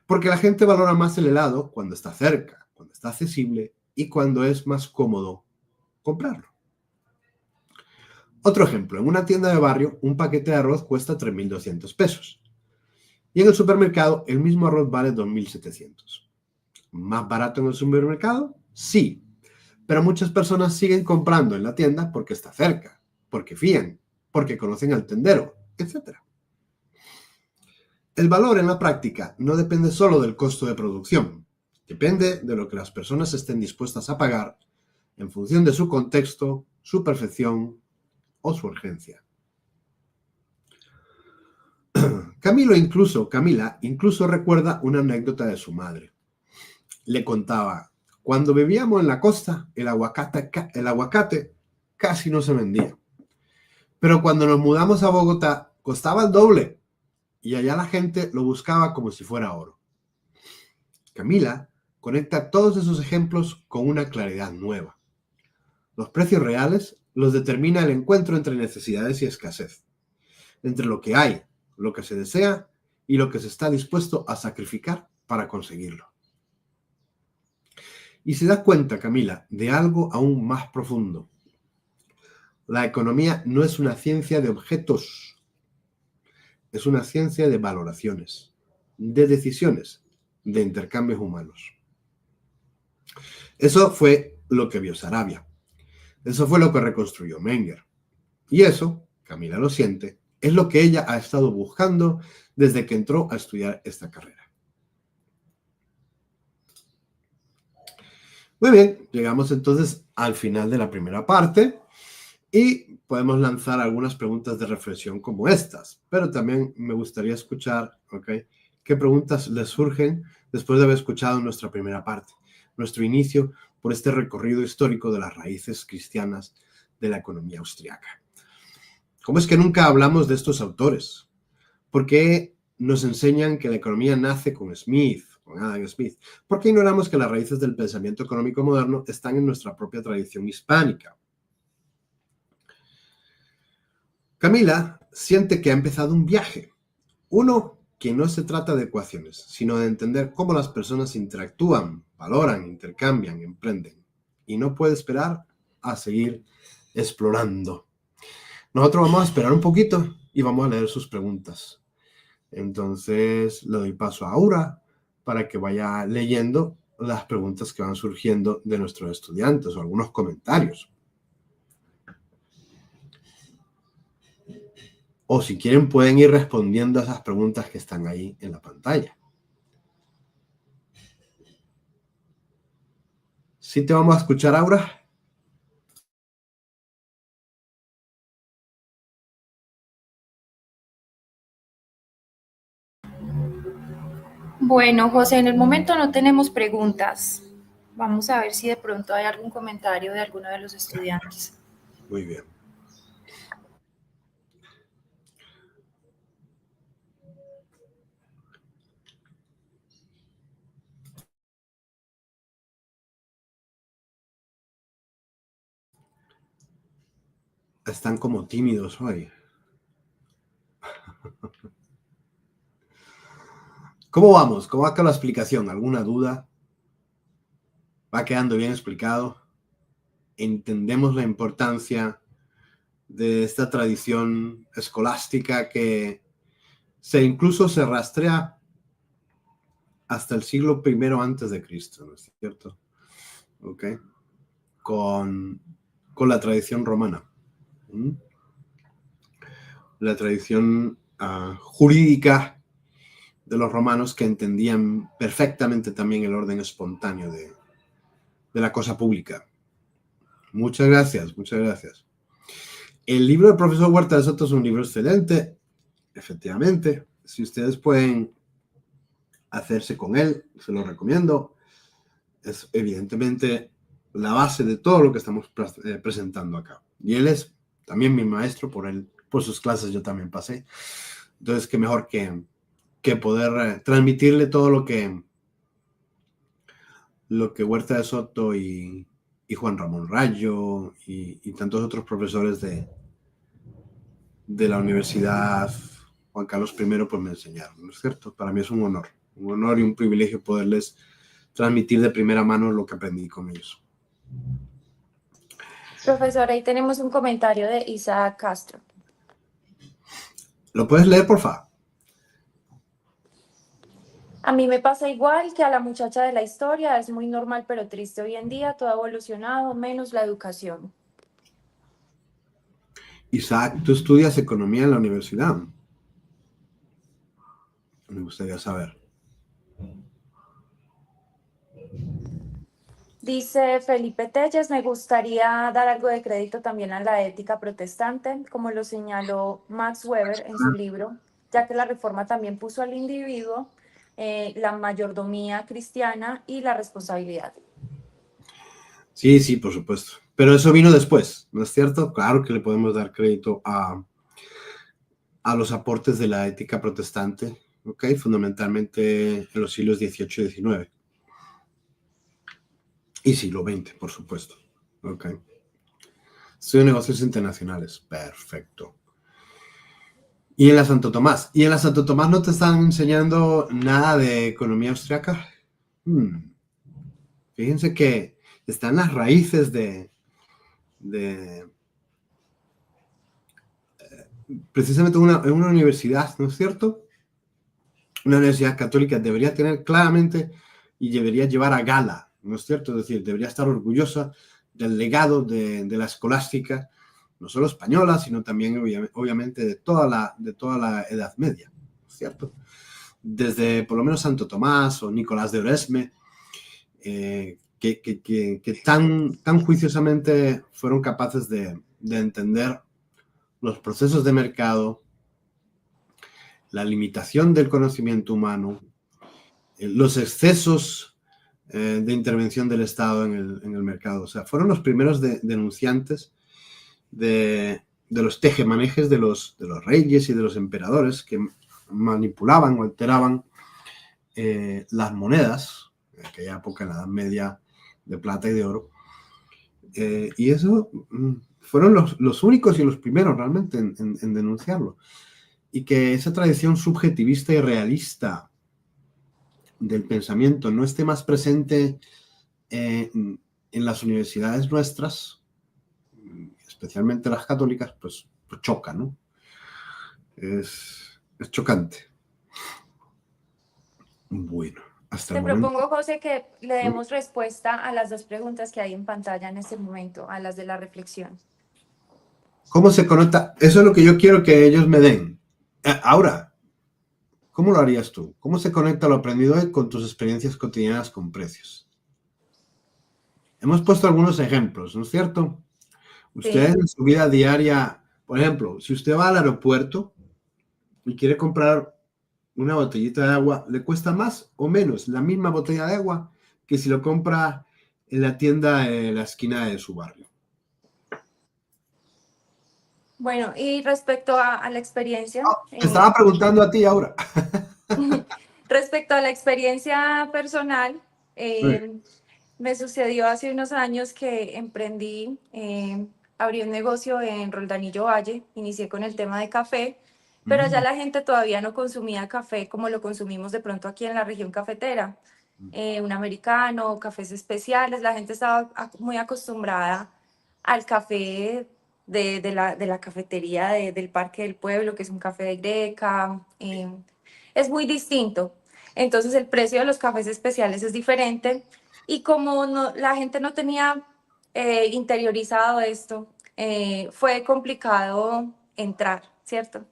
Porque la gente valora más el helado cuando está cerca, cuando está accesible y cuando es más cómodo comprarlo. Otro ejemplo, en una tienda de barrio, un paquete de arroz cuesta 3.200 pesos. Y en el supermercado, el mismo arroz vale 2.700. ¿Más barato en el supermercado? Sí. Pero muchas personas siguen comprando en la tienda porque está cerca, porque fían, porque conocen al tendero, etc. El valor en la práctica no depende solo del costo de producción. Depende de lo que las personas estén dispuestas a pagar en función de su contexto, su perfección o su urgencia. Camila incluso recuerda una anécdota de su madre. Le contaba, cuando vivíamos en la costa, el aguacate casi no se vendía. Pero cuando nos mudamos a Bogotá, costaba el doble y allá la gente lo buscaba como si fuera oro. Camila conecta todos esos ejemplos con una claridad nueva. Los precios reales los determina el encuentro entre necesidades y escasez, entre lo que hay, lo que se desea y lo que se está dispuesto a sacrificar para conseguirlo. Y se da cuenta, Camila, de algo aún más profundo. La economía no es una ciencia de objetos, es una ciencia de valoraciones, de decisiones, de intercambios humanos. Eso fue lo que vio Sarabia. Eso fue lo que reconstruyó Menger. Y eso, Camila lo siente, es lo que ella ha estado buscando desde que entró a estudiar esta carrera. Muy bien, llegamos entonces al final de la primera parte y podemos lanzar algunas preguntas de reflexión como estas, pero también me gustaría escuchar, qué preguntas les surgen después de haber escuchado nuestra primera parte, nuestro inicio por este recorrido histórico de las raíces cristianas de la economía austriaca. ¿Cómo es que nunca hablamos de estos autores? ¿Por qué nos enseñan que la economía nace con Smith, con Adam Smith? ¿Por qué ignoramos que las raíces del pensamiento económico moderno están en nuestra propia tradición hispánica? Camila siente que ha empezado un viaje, uno que no se trata de ecuaciones, sino de entender cómo las personas interactúan, valoran, intercambian, emprenden, y no puede esperar a seguir explorando. Nosotros vamos a esperar un poquito y vamos a leer sus preguntas. Entonces le doy paso a Aura para que vaya leyendo las preguntas que van surgiendo de nuestros estudiantes o algunos comentarios. O si quieren pueden ir respondiendo a esas preguntas que están ahí en la pantalla. ¿Sí te vamos a escuchar, Aura? Bueno, José, en el momento no tenemos preguntas. Vamos a ver si de pronto hay algún comentario de alguno de los estudiantes. Muy bien. Están como tímidos hoy. ¿Cómo vamos? ¿Cómo va con la explicación? ¿Alguna duda? ¿Va quedando bien explicado? ¿Entendemos la importancia de esta tradición escolástica que incluso se rastrea hasta el siglo I antes de Cristo, ¿no es cierto? ¿Ok? Con la tradición romana. La tradición jurídica de los romanos que entendían perfectamente también el orden espontáneo de la cosa pública. Muchas gracias, muchas gracias. El libro del profesor Huerta de Soto es un libro excelente, efectivamente. Si ustedes pueden hacerse con él, se lo recomiendo. Es evidentemente la base de todo lo que estamos presentando acá. Y él es también mi maestro, por sus clases yo también pasé. Entonces, qué mejor que poder transmitirle todo lo que lo que Huerta de Soto y Juan Ramón Rayo y tantos otros profesores de la Universidad Juan Carlos I pues me enseñaron, ¿no es cierto? Para mí es un honor y un privilegio poderles transmitir de primera mano lo que aprendí con ellos. Profesor, ahí tenemos un comentario de Isaac Castro. ¿Lo puedes leer, por favor? A mí me pasa igual que a la muchacha de la historia, es muy normal pero triste hoy en día, todo ha evolucionado, menos la educación. Isaac, tú estudias economía en la universidad. Me gustaría saber. Dice Felipe Telles, me gustaría dar algo de crédito también a la ética protestante, como lo señaló Max Weber en su libro, ya que la reforma también puso al individuo la mayordomía cristiana y la responsabilidad. Sí, sí, por supuesto. Pero eso vino después, ¿no es cierto? Claro que le podemos dar crédito a los aportes de la ética protestante, ¿ok? Fundamentalmente en los siglos XVIII y XIX. Y siglo XX, por supuesto. ¿Ok? Estudio de negocios internacionales. Perfecto. Y en la Santo Tomás. ¿Y en la Santo Tomás no te están enseñando nada de economía austriaca? Fíjense que están las raíces de precisamente en una universidad, ¿no es cierto? Una universidad católica debería tener claramente y debería llevar a gala, ¿no es cierto? Es decir, debería estar orgullosa del legado de la escolástica, no solo española, sino también obviamente de toda la Edad Media, ¿no es cierto? Desde por lo menos Santo Tomás o Nicolás de Oresme, que tan juiciosamente fueron capaces de entender los procesos de mercado, la limitación del conocimiento humano, los excesos de intervención del Estado en el mercado. O sea, fueron los primeros denunciantes de los tejemanejes de los reyes y de los emperadores que manipulaban o alteraban las monedas, en aquella época, en la Edad Media, de plata y de oro. Y eso fueron los únicos y los primeros realmente en denunciarlo. Y que esa tradición subjetivista y realista del pensamiento no esté más presente en las universidades nuestras, especialmente las católicas, pues choca, ¿no? Es chocante. Bueno, hasta Te el momento. propongo, José, que le demos respuesta a las dos preguntas que hay en pantalla en este momento, a las de la reflexión. ¿Cómo se conecta? Eso es lo que yo quiero que ellos me den. Ahora, ¿cómo lo harías tú? ¿Cómo se conecta lo aprendido hoy con tus experiencias cotidianas con precios? Hemos puesto algunos ejemplos, ¿no es cierto? Ustedes Sí. en su vida diaria, por ejemplo, si usted va al aeropuerto y quiere comprar una botellita de agua, ¿le cuesta más o menos la misma botella de agua que si lo compra en la tienda en la esquina de su barrio? Bueno, y respecto a la experiencia, Te estaba preguntando a ti ahora. respecto a la experiencia personal, Sí. me sucedió hace unos años que emprendí, abrí un negocio en Roldanillo Valle, inicié con el tema de café, pero allá la gente todavía no consumía café como lo consumimos de pronto aquí en la región cafetera. Un americano, cafés especiales, la gente estaba muy acostumbrada al café de la cafetería del Parque del Pueblo, que es un café de greca, es muy distinto. Entonces el precio de los cafés especiales es diferente y como la gente no tenía interiorizado esto, fue complicado entrar, ¿cierto?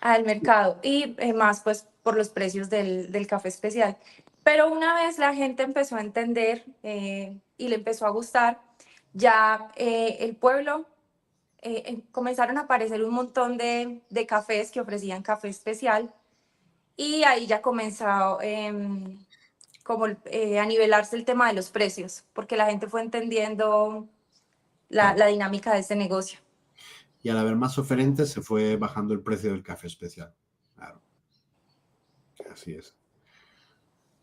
Al mercado y más pues por los precios del café especial. Pero una vez la gente empezó a entender y le empezó a gustar, ya el pueblo comenzaron a aparecer un montón de cafés que ofrecían café especial y ahí ya comenzó como a nivelarse el tema de los precios, porque la gente fue entendiendo la dinámica de este negocio. Y al haber más oferentes se fue bajando el precio del café especial. Claro. Así es.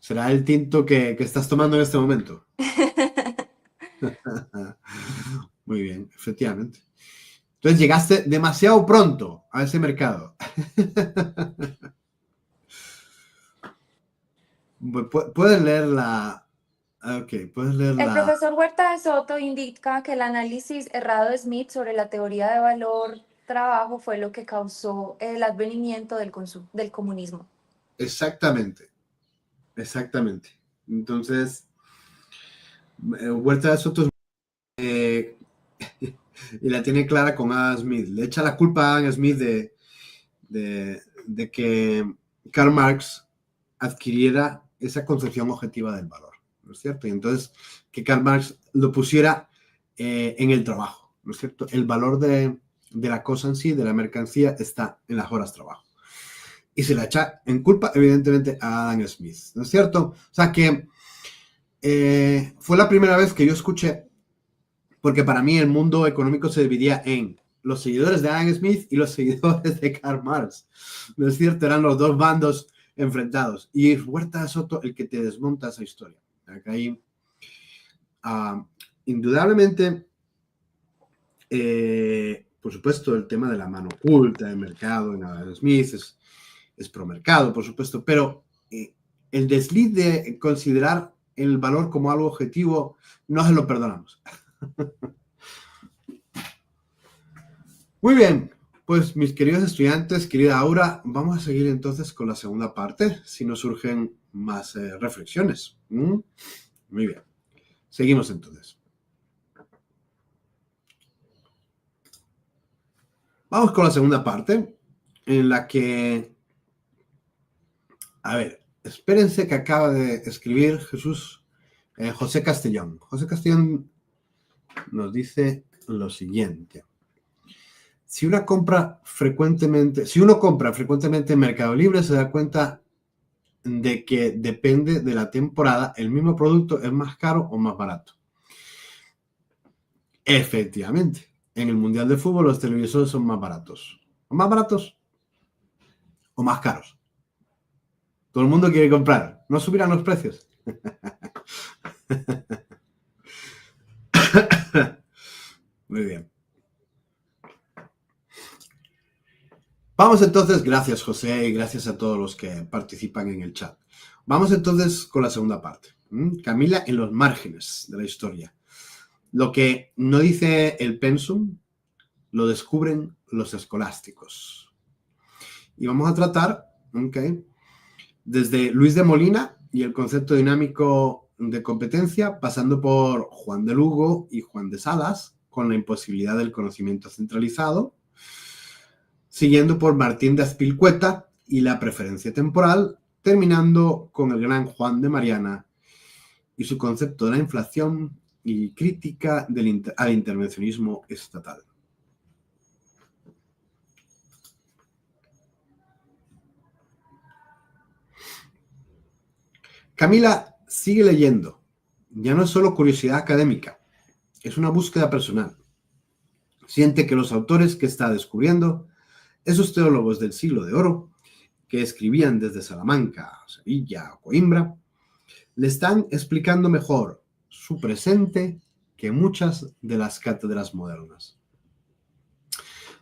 ¿Será el tinto que estás tomando en este momento? Muy bien, efectivamente. Entonces llegaste demasiado pronto a ese mercado. Puedes leer la... Ok, puedes leer El la... profesor Huerta de Soto indica que el análisis errado de Smith sobre la teoría de valor trabajo fue lo que causó el advenimiento del comunismo. Exactamente, exactamente. Entonces, Huerta de Soto y la tiene clara con Adam Smith. Le echa la culpa a Adam Smith de que Karl Marx adquiriera esa concepción objetiva del valor, ¿no es cierto? Y entonces que Karl Marx lo pusiera en el trabajo, ¿no es cierto? El valor de la cosa en sí, de la mercancía, está en las horas de trabajo. Y se la echa en culpa, evidentemente, a Adam Smith, ¿no es cierto? O sea que fue la primera vez que yo escuché, porque para mí el mundo económico se dividía en los seguidores de Adam Smith y los seguidores de Karl Marx, ¿no es cierto? Eran los dos bandos enfrentados. Y es Huerta de Soto el que te desmonta esa historia. Acá hay, indudablemente, por supuesto, el tema de la mano oculta del mercado en Adam Smith es pro mercado, por supuesto, pero el desliz de considerar el valor como algo objetivo no se lo perdonamos. Muy bien, pues mis queridos estudiantes, querida Aura, vamos a seguir entonces con la segunda parte, si nos surgen más reflexiones. Muy bien, seguimos entonces. Vamos con la segunda parte, en la que, a ver, espérense que acaba de escribir José Castellón. José Castellón nos dice lo siguiente. Si uno compra frecuentemente en Mercado Libre, se da cuenta de que depende de la temporada, el mismo producto es más caro o más barato. Efectivamente, en el Mundial de Fútbol los televisores son más baratos. ¿O más baratos? ¿O más caros? Todo el mundo quiere comprar. ¿No subirán los precios? Muy bien. Vamos entonces, gracias José y gracias a todos los que participan en el chat. Vamos entonces con la segunda parte. Camila en los márgenes de la historia. Lo que no dice el pensum, lo descubren los escolásticos. Y vamos a tratar, desde Luis de Molina y el concepto dinámico de competencia, pasando por Juan de Lugo y Juan de Salas, con la imposibilidad del conocimiento centralizado, siguiendo por Martín de Azpilcueta y la preferencia temporal, terminando con el gran Juan de Mariana y su concepto de la inflación y crítica al intervencionismo estatal. Camila sigue leyendo. Ya no es solo curiosidad académica, es una búsqueda personal. Siente que los autores que está descubriendo, esos teólogos del siglo de oro, que escribían desde Salamanca, Sevilla o Coimbra, le están explicando mejor su presente que muchas de las cátedras modernas.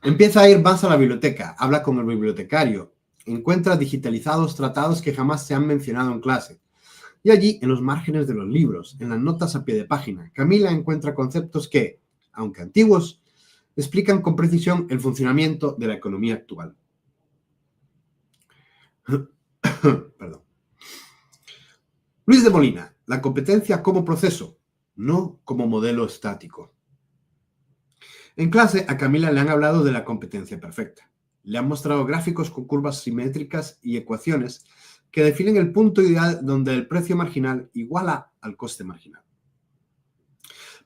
Empieza a ir más a la biblioteca, habla con el bibliotecario, encuentra digitalizados tratados que jamás se han mencionado en clase. Y allí, en los márgenes de los libros, en las notas a pie de página, Camila encuentra conceptos que, aunque antiguos, explican con precisión el funcionamiento de la economía actual. Perdón. Luis de Molina, la competencia como proceso, no como modelo estático. En clase, a Camila le han hablado de la competencia perfecta. Le han mostrado gráficos con curvas simétricas y ecuaciones que definen el punto ideal donde el precio marginal iguala al coste marginal.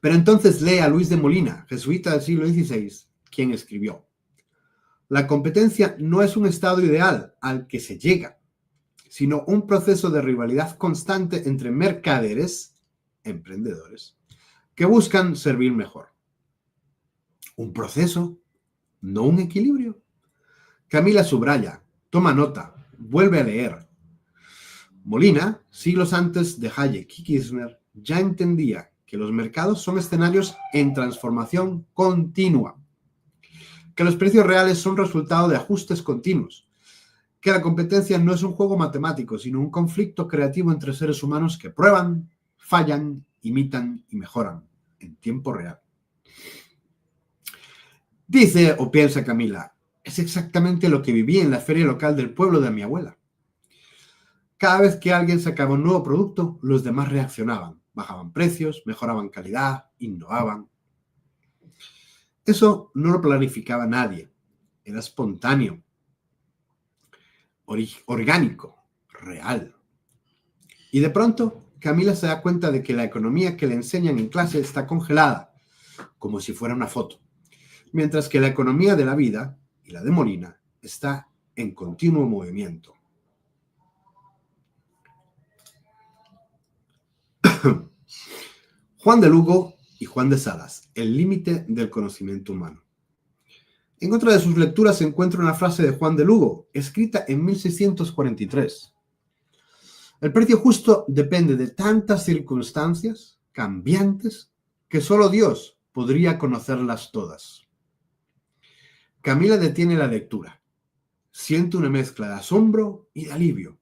Pero entonces lee a Luis de Molina, jesuita del siglo XVI, quien escribió: la competencia no es un estado ideal al que se llega, sino un proceso de rivalidad constante entre mercaderes, emprendedores, que buscan servir mejor. Un proceso, no un equilibrio. Camila subraya, toma nota, vuelve a leer. Molina, siglos antes de Hayek y Kirchner, ya entendía que los mercados son escenarios en transformación continua, que los precios reales son resultado de ajustes continuos, que la competencia no es un juego matemático, sino un conflicto creativo entre seres humanos que prueban, fallan, imitan y mejoran en tiempo real. Dice o piensa Camila, es exactamente lo que viví en la feria local del pueblo de mi abuela. Cada vez que alguien sacaba un nuevo producto, los demás reaccionaban, bajaban precios, mejoraban calidad, innovaban. Eso no lo planificaba nadie, era espontáneo, orgánico, real. Y de pronto, Camila se da cuenta de que la economía que le enseñan en clase está congelada, como si fuera una foto, mientras que la economía de la vida y la de Molina está en continuo movimiento. Juan de Lugo y Juan de Salas, el límite del conocimiento humano. En otra de sus lecturas se encuentra una frase de Juan de Lugo, escrita en 1643. El precio justo depende de tantas circunstancias cambiantes que solo Dios podría conocerlas todas. Camila detiene la lectura. Siente una mezcla de asombro y de alivio,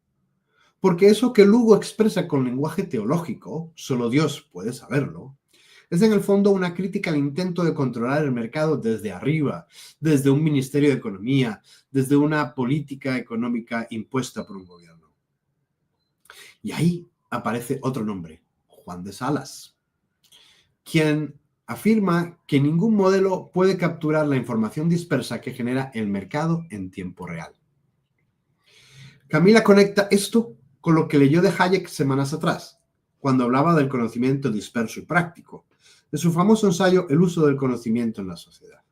porque eso que Lugo expresa con lenguaje teológico, solo Dios puede saberlo, es en el fondo una crítica al intento de controlar el mercado desde arriba, desde un ministerio de economía, desde una política económica impuesta por un gobierno. Y ahí aparece otro nombre, Juan de Salas, quien afirma que ningún modelo puede capturar la información dispersa que genera el mercado en tiempo real. Camila conecta esto con lo que leyó de Hayek semanas atrás, cuando hablaba del conocimiento disperso y práctico, de su famoso ensayo El uso del conocimiento en la sociedad.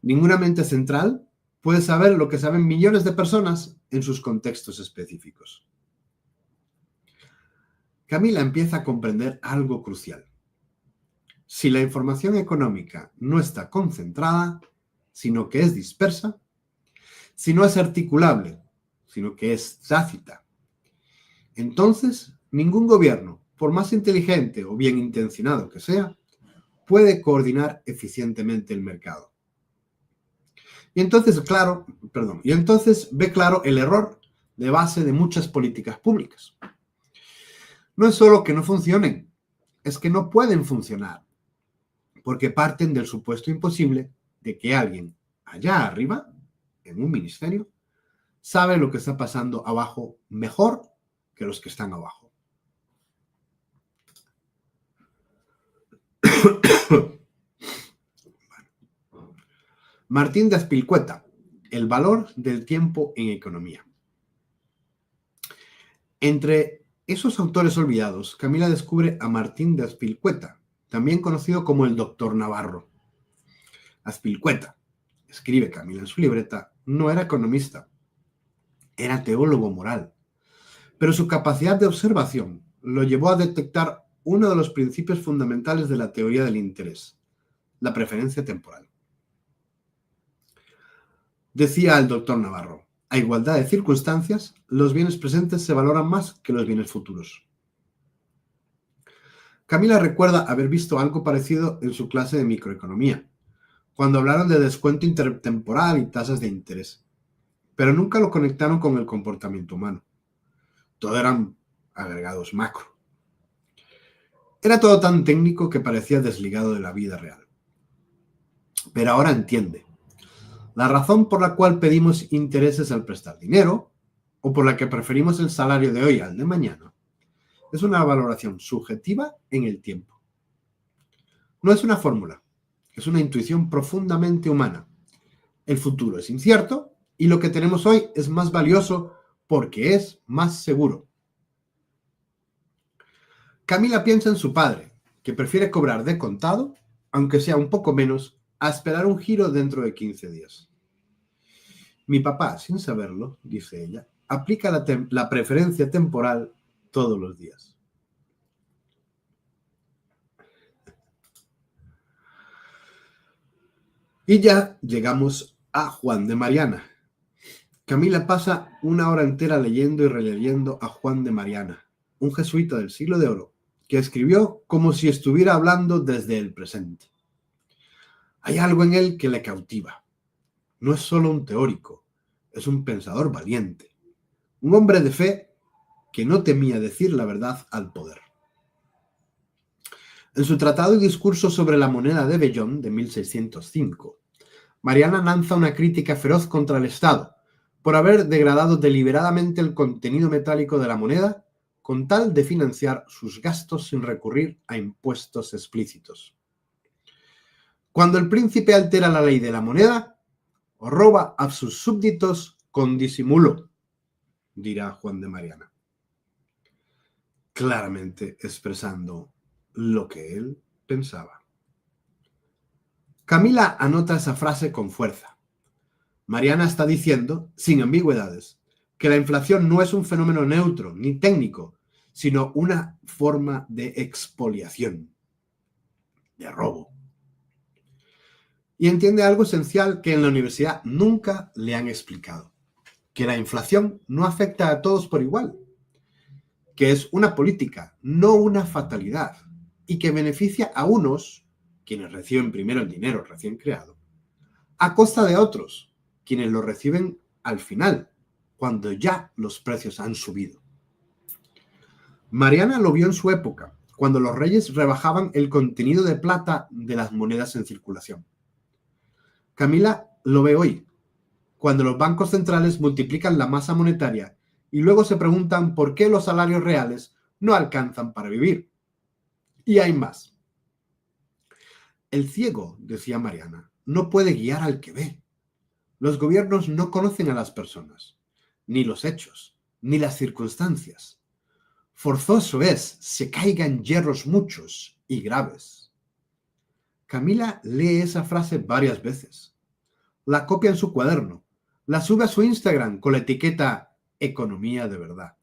Ninguna mente central puede saber lo que saben millones de personas en sus contextos específicos. Camila empieza a comprender algo crucial. Si la información económica no está concentrada, sino que es dispersa, si no es articulable, sino que es tácita, entonces ningún gobierno, por más inteligente o bien intencionado que sea, puede coordinar eficientemente el mercado. Y entonces ve claro el error de base de muchas políticas públicas. No es solo que no funcionen, es que no pueden funcionar, porque parten del supuesto imposible de que alguien allá arriba, en un ministerio, sabe lo que está pasando abajo mejor que los que están abajo. Martín de Azpilicueta, el valor del tiempo en economía. Entre esos autores olvidados, Camila descubre a Martín de Azpilicueta, también conocido como el Doctor Navarro. Azpilicueta, escribe Camila en su libreta, no era economista, era teólogo moral, pero su capacidad de observación lo llevó a detectar uno de los principios fundamentales de la teoría del interés, la preferencia temporal. Decía el doctor Navarro, a igualdad de circunstancias, los bienes presentes se valoran más que los bienes futuros. Camila recuerda haber visto algo parecido en su clase de microeconomía, cuando hablaron de descuento intertemporal y tasas de interés, pero nunca lo conectaron con el comportamiento humano. Todo eran agregados macro. Era todo tan técnico que parecía desligado de la vida real. Pero ahora entiende. La razón por la cual pedimos intereses al prestar dinero, o por la que preferimos el salario de hoy al de mañana, es una valoración subjetiva en el tiempo. No es una fórmula, es una intuición profundamente humana. El futuro es incierto y lo que tenemos hoy es más valioso porque es más seguro. Camila piensa en su padre, que prefiere cobrar de contado, aunque sea un poco menos, a esperar un giro dentro de 15 días. Mi papá, sin saberlo, dice ella, aplica la preferencia temporal todos los días. Y ya llegamos a Juan de Mariana, Camila pasa una hora entera leyendo y releyendo a Juan de Mariana, un jesuita del siglo de oro, que escribió como si estuviera hablando desde el presente. Hay algo en él que le cautiva. No es solo un teórico, es un pensador valiente, un hombre de fe que no temía decir la verdad al poder. En su tratado y discurso sobre la moneda de Vellón de 1605, Mariana lanza una crítica feroz contra el Estado por haber degradado deliberadamente el contenido metálico de la moneda con tal de financiar sus gastos sin recurrir a impuestos explícitos. Cuando el príncipe altera la ley de la moneda, roba a sus súbditos con disimulo, dirá Juan de Mariana, claramente expresando lo que él pensaba. Camila anota esa frase con fuerza. Mariana está diciendo, sin ambigüedades, que la inflación no es un fenómeno neutro ni técnico, sino una forma de expoliación, de robo. Y entiende algo esencial que en la universidad nunca le han explicado, que la inflación no afecta a todos por igual, que es una política, no una fatalidad, y que beneficia a unos, quienes reciben primero el dinero recién creado, a costa de otros, quienes lo reciben al final, cuando ya los precios han subido. Mariana lo vio en su época, cuando los reyes rebajaban el contenido de plata de las monedas en circulación. Camila lo ve hoy, cuando los bancos centrales multiplican la masa monetaria y luego se preguntan por qué los salarios reales no alcanzan para vivir. Y hay más. El ciego, decía Mariana, no puede guiar al que ve. Los gobiernos no conocen a las personas, ni los hechos, ni las circunstancias. Forzoso es se caigan hierros muchos y graves. Camila lee esa frase varias veces. La copia en su cuaderno. La sube a su Instagram con la etiqueta Economía de verdad.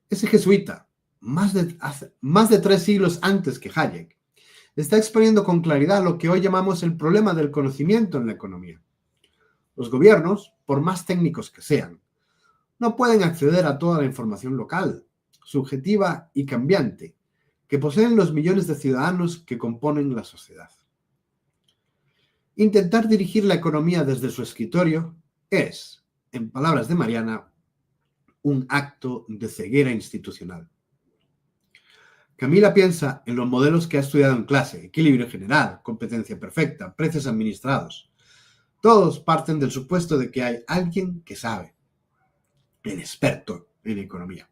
Ese jesuita, más de 3 siglos antes que Hayek, está exponiendo con claridad lo que hoy llamamos el problema del conocimiento en la economía. Los gobiernos, por más técnicos que sean, no pueden acceder a toda la información local, subjetiva y cambiante que poseen los millones de ciudadanos que componen la sociedad. Intentar dirigir la economía desde su escritorio es, en palabras de Mariana, un acto de ceguera institucional. Camila piensa en los modelos que ha estudiado en clase: equilibrio general, competencia perfecta, precios administrados. Todos parten del supuesto de que hay alguien que sabe, el experto en economía.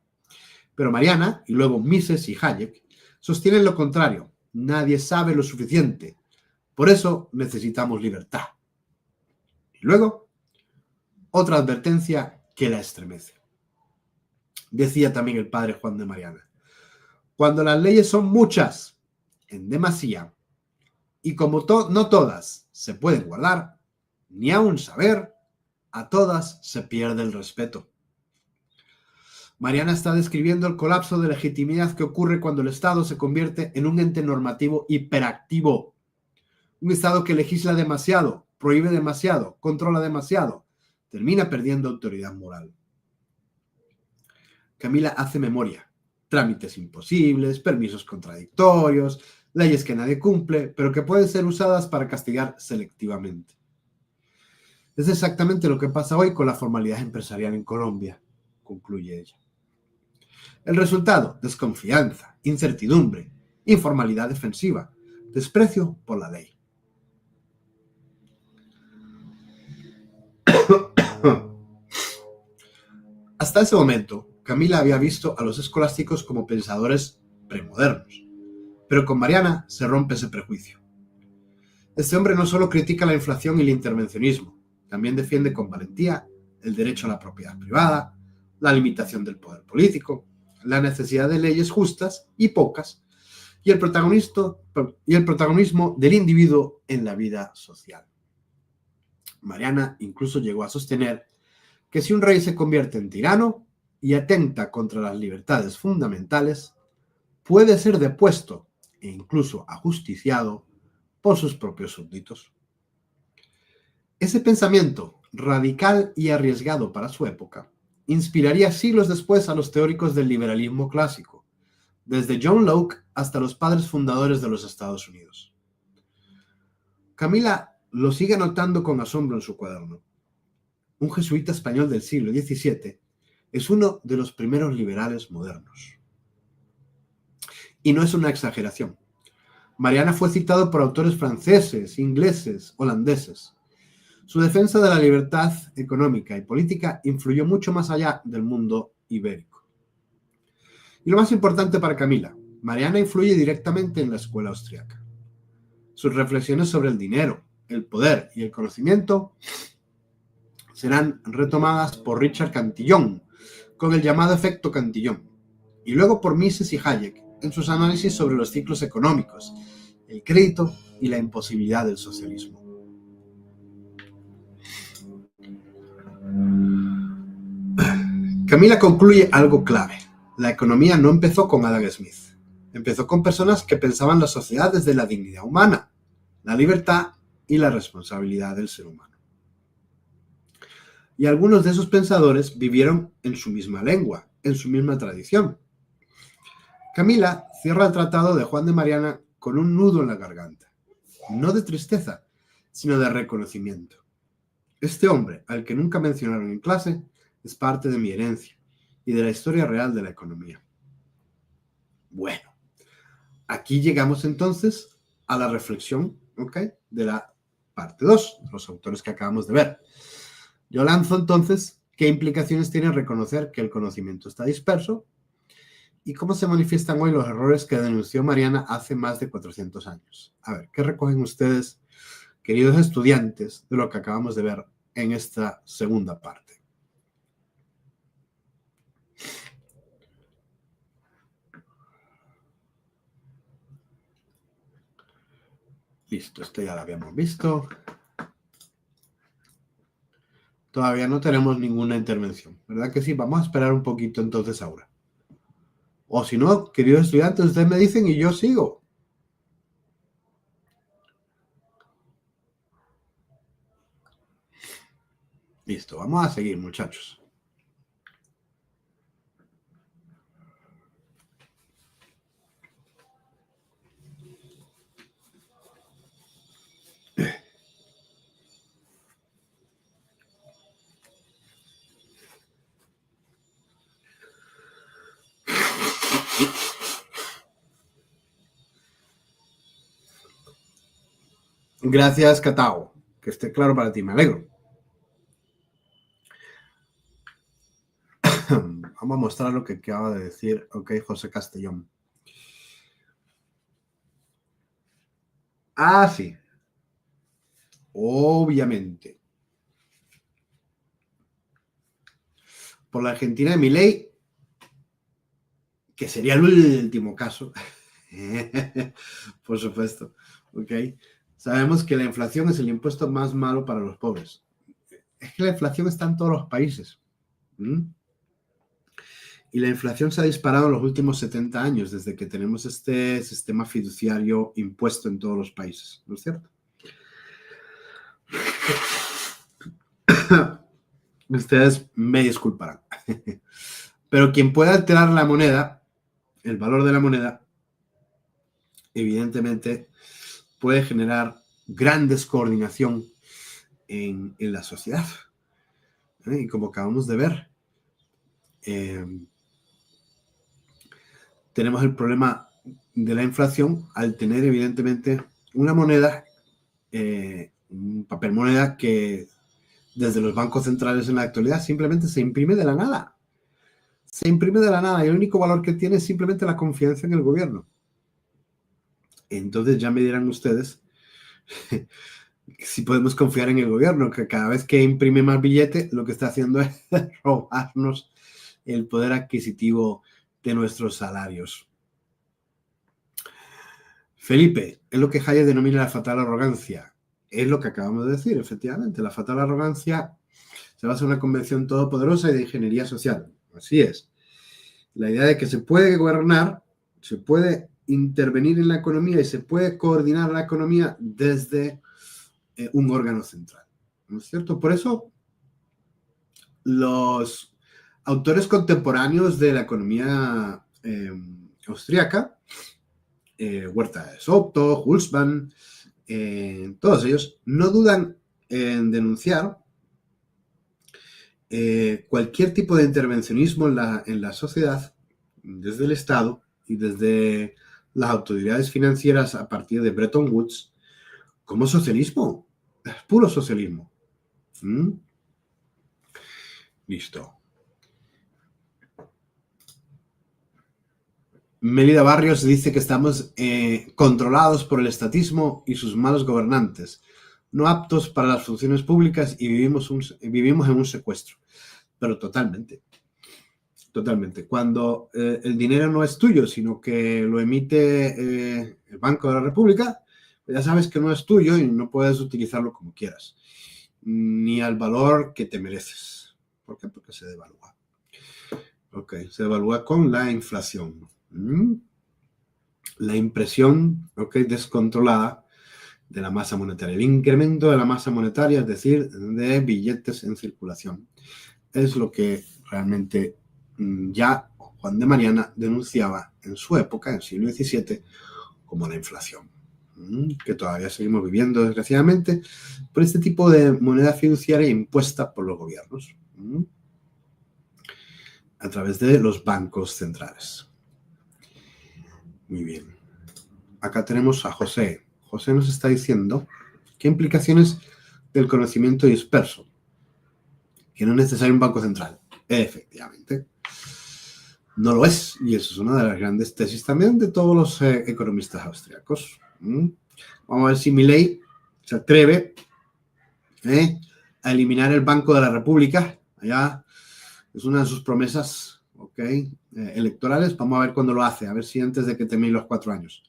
Pero Mariana, y luego Mises y Hayek, sostienen lo contrario: nadie sabe lo suficiente. Por eso necesitamos libertad. Y luego, otra advertencia que la estremece. Decía también el padre Juan de Mariana: cuando las leyes son muchas, en demasía, y como no todas se pueden guardar, ni aun saber, a todas se pierde el respeto. Mariana está describiendo el colapso de legitimidad que ocurre cuando el Estado se convierte en un ente normativo hiperactivo. Un Estado que legisla demasiado, prohíbe demasiado, controla demasiado, termina perdiendo autoridad moral. Camila hace memoria. Trámites imposibles, permisos contradictorios, leyes que nadie cumple, pero que pueden ser usadas para castigar selectivamente. Es exactamente lo que pasa hoy con la formalidad empresarial en Colombia, concluye ella. El resultado: desconfianza, incertidumbre, informalidad defensiva, desprecio por la ley. Hasta ese momento, Camila había visto a los escolásticos como pensadores premodernos, pero con Mariana se rompe ese prejuicio. Este hombre no solo critica la inflación y el intervencionismo, también defiende con valentía el derecho a la propiedad privada, la limitación del poder político, la necesidad de leyes justas y pocas, y el protagonismo del individuo en la vida social. Mariana incluso llegó a sostener que si un rey se convierte en tirano y atenta contra las libertades fundamentales, puede ser depuesto e incluso ajusticiado por sus propios súbditos. Ese pensamiento radical y arriesgado para su época, inspiraría siglos después a los teóricos del liberalismo clásico, desde John Locke hasta los padres fundadores de los Estados Unidos. Camila lo sigue anotando con asombro en su cuaderno. Un jesuita español del siglo XVII es uno de los primeros liberales modernos. Y no es una exageración. Mariana fue citado por autores franceses, ingleses, holandeses. Su defensa de la libertad económica y política influyó mucho más allá del mundo ibérico. Y lo más importante para Camila, Mariana influye directamente en la escuela austriaca. Sus reflexiones sobre el dinero, el poder y el conocimiento serán retomadas por Richard Cantillon con el llamado efecto Cantillon y luego por Mises y Hayek en sus análisis sobre los ciclos económicos, el crédito y la imposibilidad del socialismo. Camila concluye algo clave. La economía no empezó con Adam Smith. Empezó con personas que pensaban la sociedad desde la dignidad humana, la libertad y la responsabilidad del ser humano. Y algunos de esos pensadores vivieron en su misma lengua, en su misma tradición. Camila cierra el tratado de Juan de Mariana con un nudo en la garganta, no de tristeza, sino de reconocimiento. Este hombre, al que nunca mencionaron en clase, es parte de mi herencia y de la historia real de la economía. Bueno, aquí llegamos entonces a la reflexión, de la parte 2, los autores que acabamos de ver. Yo lanzo entonces qué implicaciones tiene reconocer que el conocimiento está disperso y cómo se manifiestan hoy los errores que denunció Mariana hace más de 400 años. A ver, ¿qué recogen ustedes, queridos estudiantes, de lo que acabamos de ver en esta segunda parte? Listo, esto ya lo habíamos visto. Todavía no tenemos ninguna intervención, ¿verdad que sí? Vamos a esperar un poquito entonces ahora. O si no, queridos estudiantes, ustedes me dicen y yo sigo. Listo, vamos a seguir, muchachos. Gracias, Catao. Que esté claro para ti, me alegro. Vamos a mostrar lo que acaba de decir, José Castellón. Ah, sí. Obviamente. Por la Argentina de Milei, que sería el último caso. Por supuesto. Sabemos que la inflación es el impuesto más malo para los pobres. Es que la inflación está en todos los países. Y la inflación se ha disparado en los últimos 70 años, desde que tenemos este sistema fiduciario impuesto en todos los países, ¿no es cierto? Ustedes me disculparán. Pero quien pueda alterar la moneda, el valor de la moneda, evidentemente puede generar gran descoordinación en la sociedad. Y como acabamos de ver, tenemos el problema de la inflación al tener evidentemente una moneda, un papel moneda que desde los bancos centrales en la actualidad simplemente se imprime de la nada. Se imprime de la nada y el único valor que tiene es simplemente la confianza en el gobierno. Entonces ya me dirán ustedes si podemos confiar en el gobierno, que cada vez que imprime más billete lo que está haciendo es robarnos el poder adquisitivo de nuestros salarios. Felipe, es lo que Hayek denomina la fatal arrogancia. Es lo que acabamos de decir, efectivamente. La fatal arrogancia se basa en una convención todopoderosa y de ingeniería social. Así es. La idea de que se puede gobernar, se puede intervenir en la economía y se puede coordinar la economía desde un órgano central. ¿No es cierto? Por eso los autores contemporáneos de la economía austríaca, Huerta de Soto, Hulsmann, todos ellos no dudan en denunciar cualquier tipo de intervencionismo en la sociedad, desde el Estado y desde las autoridades financieras a partir de Bretton Woods, como socialismo, es puro socialismo. Listo. Melida Barrios dice que estamos controlados por el estatismo y sus malos gobernantes, no aptos para las funciones públicas y vivimos en un secuestro. Pero totalmente. Totalmente. Cuando el dinero no es tuyo, sino que lo emite el Banco de la República, ya sabes que no es tuyo y no puedes utilizarlo como quieras, ni al valor que te mereces. ¿Por qué? Porque se devalúa. Ok, se devalúa con la inflación. La impresión, descontrolada de la masa monetaria. El incremento de la masa monetaria, es decir, de billetes en circulación. Es lo que realmente ya Juan de Mariana denunciaba en su época, en el siglo XVII, como la inflación, que todavía seguimos viviendo, desgraciadamente, por este tipo de moneda fiduciaria impuesta por los gobiernos a través de los bancos centrales. Muy bien. Acá tenemos a José. José nos está diciendo qué implicaciones del conocimiento disperso, que no es necesario un banco central. Efectivamente. No lo es, y eso es una de las grandes tesis también de todos los economistas austriacos. Vamos a ver si Milei se atreve a eliminar el Banco de la República. Allá es una de sus promesas electorales. Vamos a ver cuándo lo hace, a ver si antes de que termine los 4 años.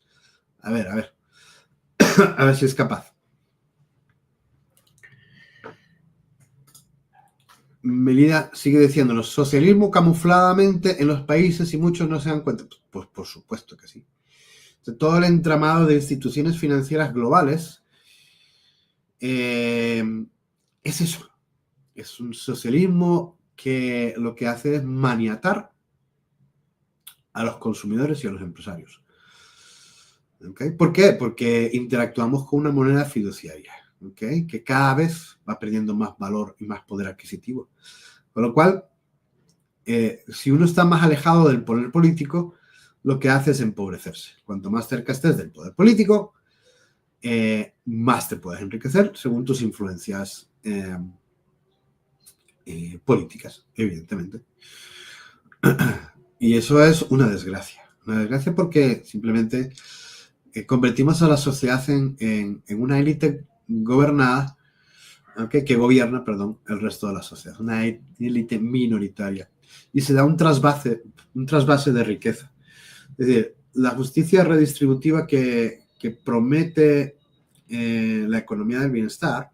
A ver. A ver si es capaz. Melida sigue diciéndonos, socialismo camufladamente en los países y muchos no se dan cuenta. Pues por supuesto que sí. Todo el entramado de instituciones financieras globales es eso. Es un socialismo que lo que hace es maniatar a los consumidores y a los empresarios. ¿Por qué? Porque interactuamos con una moneda fiduciaria. Que cada vez va perdiendo más valor y más poder adquisitivo. Con lo cual, si uno está más alejado del poder político, lo que hace es empobrecerse. Cuanto más cerca estés del poder político, más te puedes enriquecer según tus influencias políticas, evidentemente. Y eso es una desgracia. Una desgracia porque simplemente convertimos a la sociedad en una élite gobernada, que gobierna, el resto de la sociedad, una élite minoritaria, y se da un trasvase de riqueza. Es decir, la justicia redistributiva que promete la economía del bienestar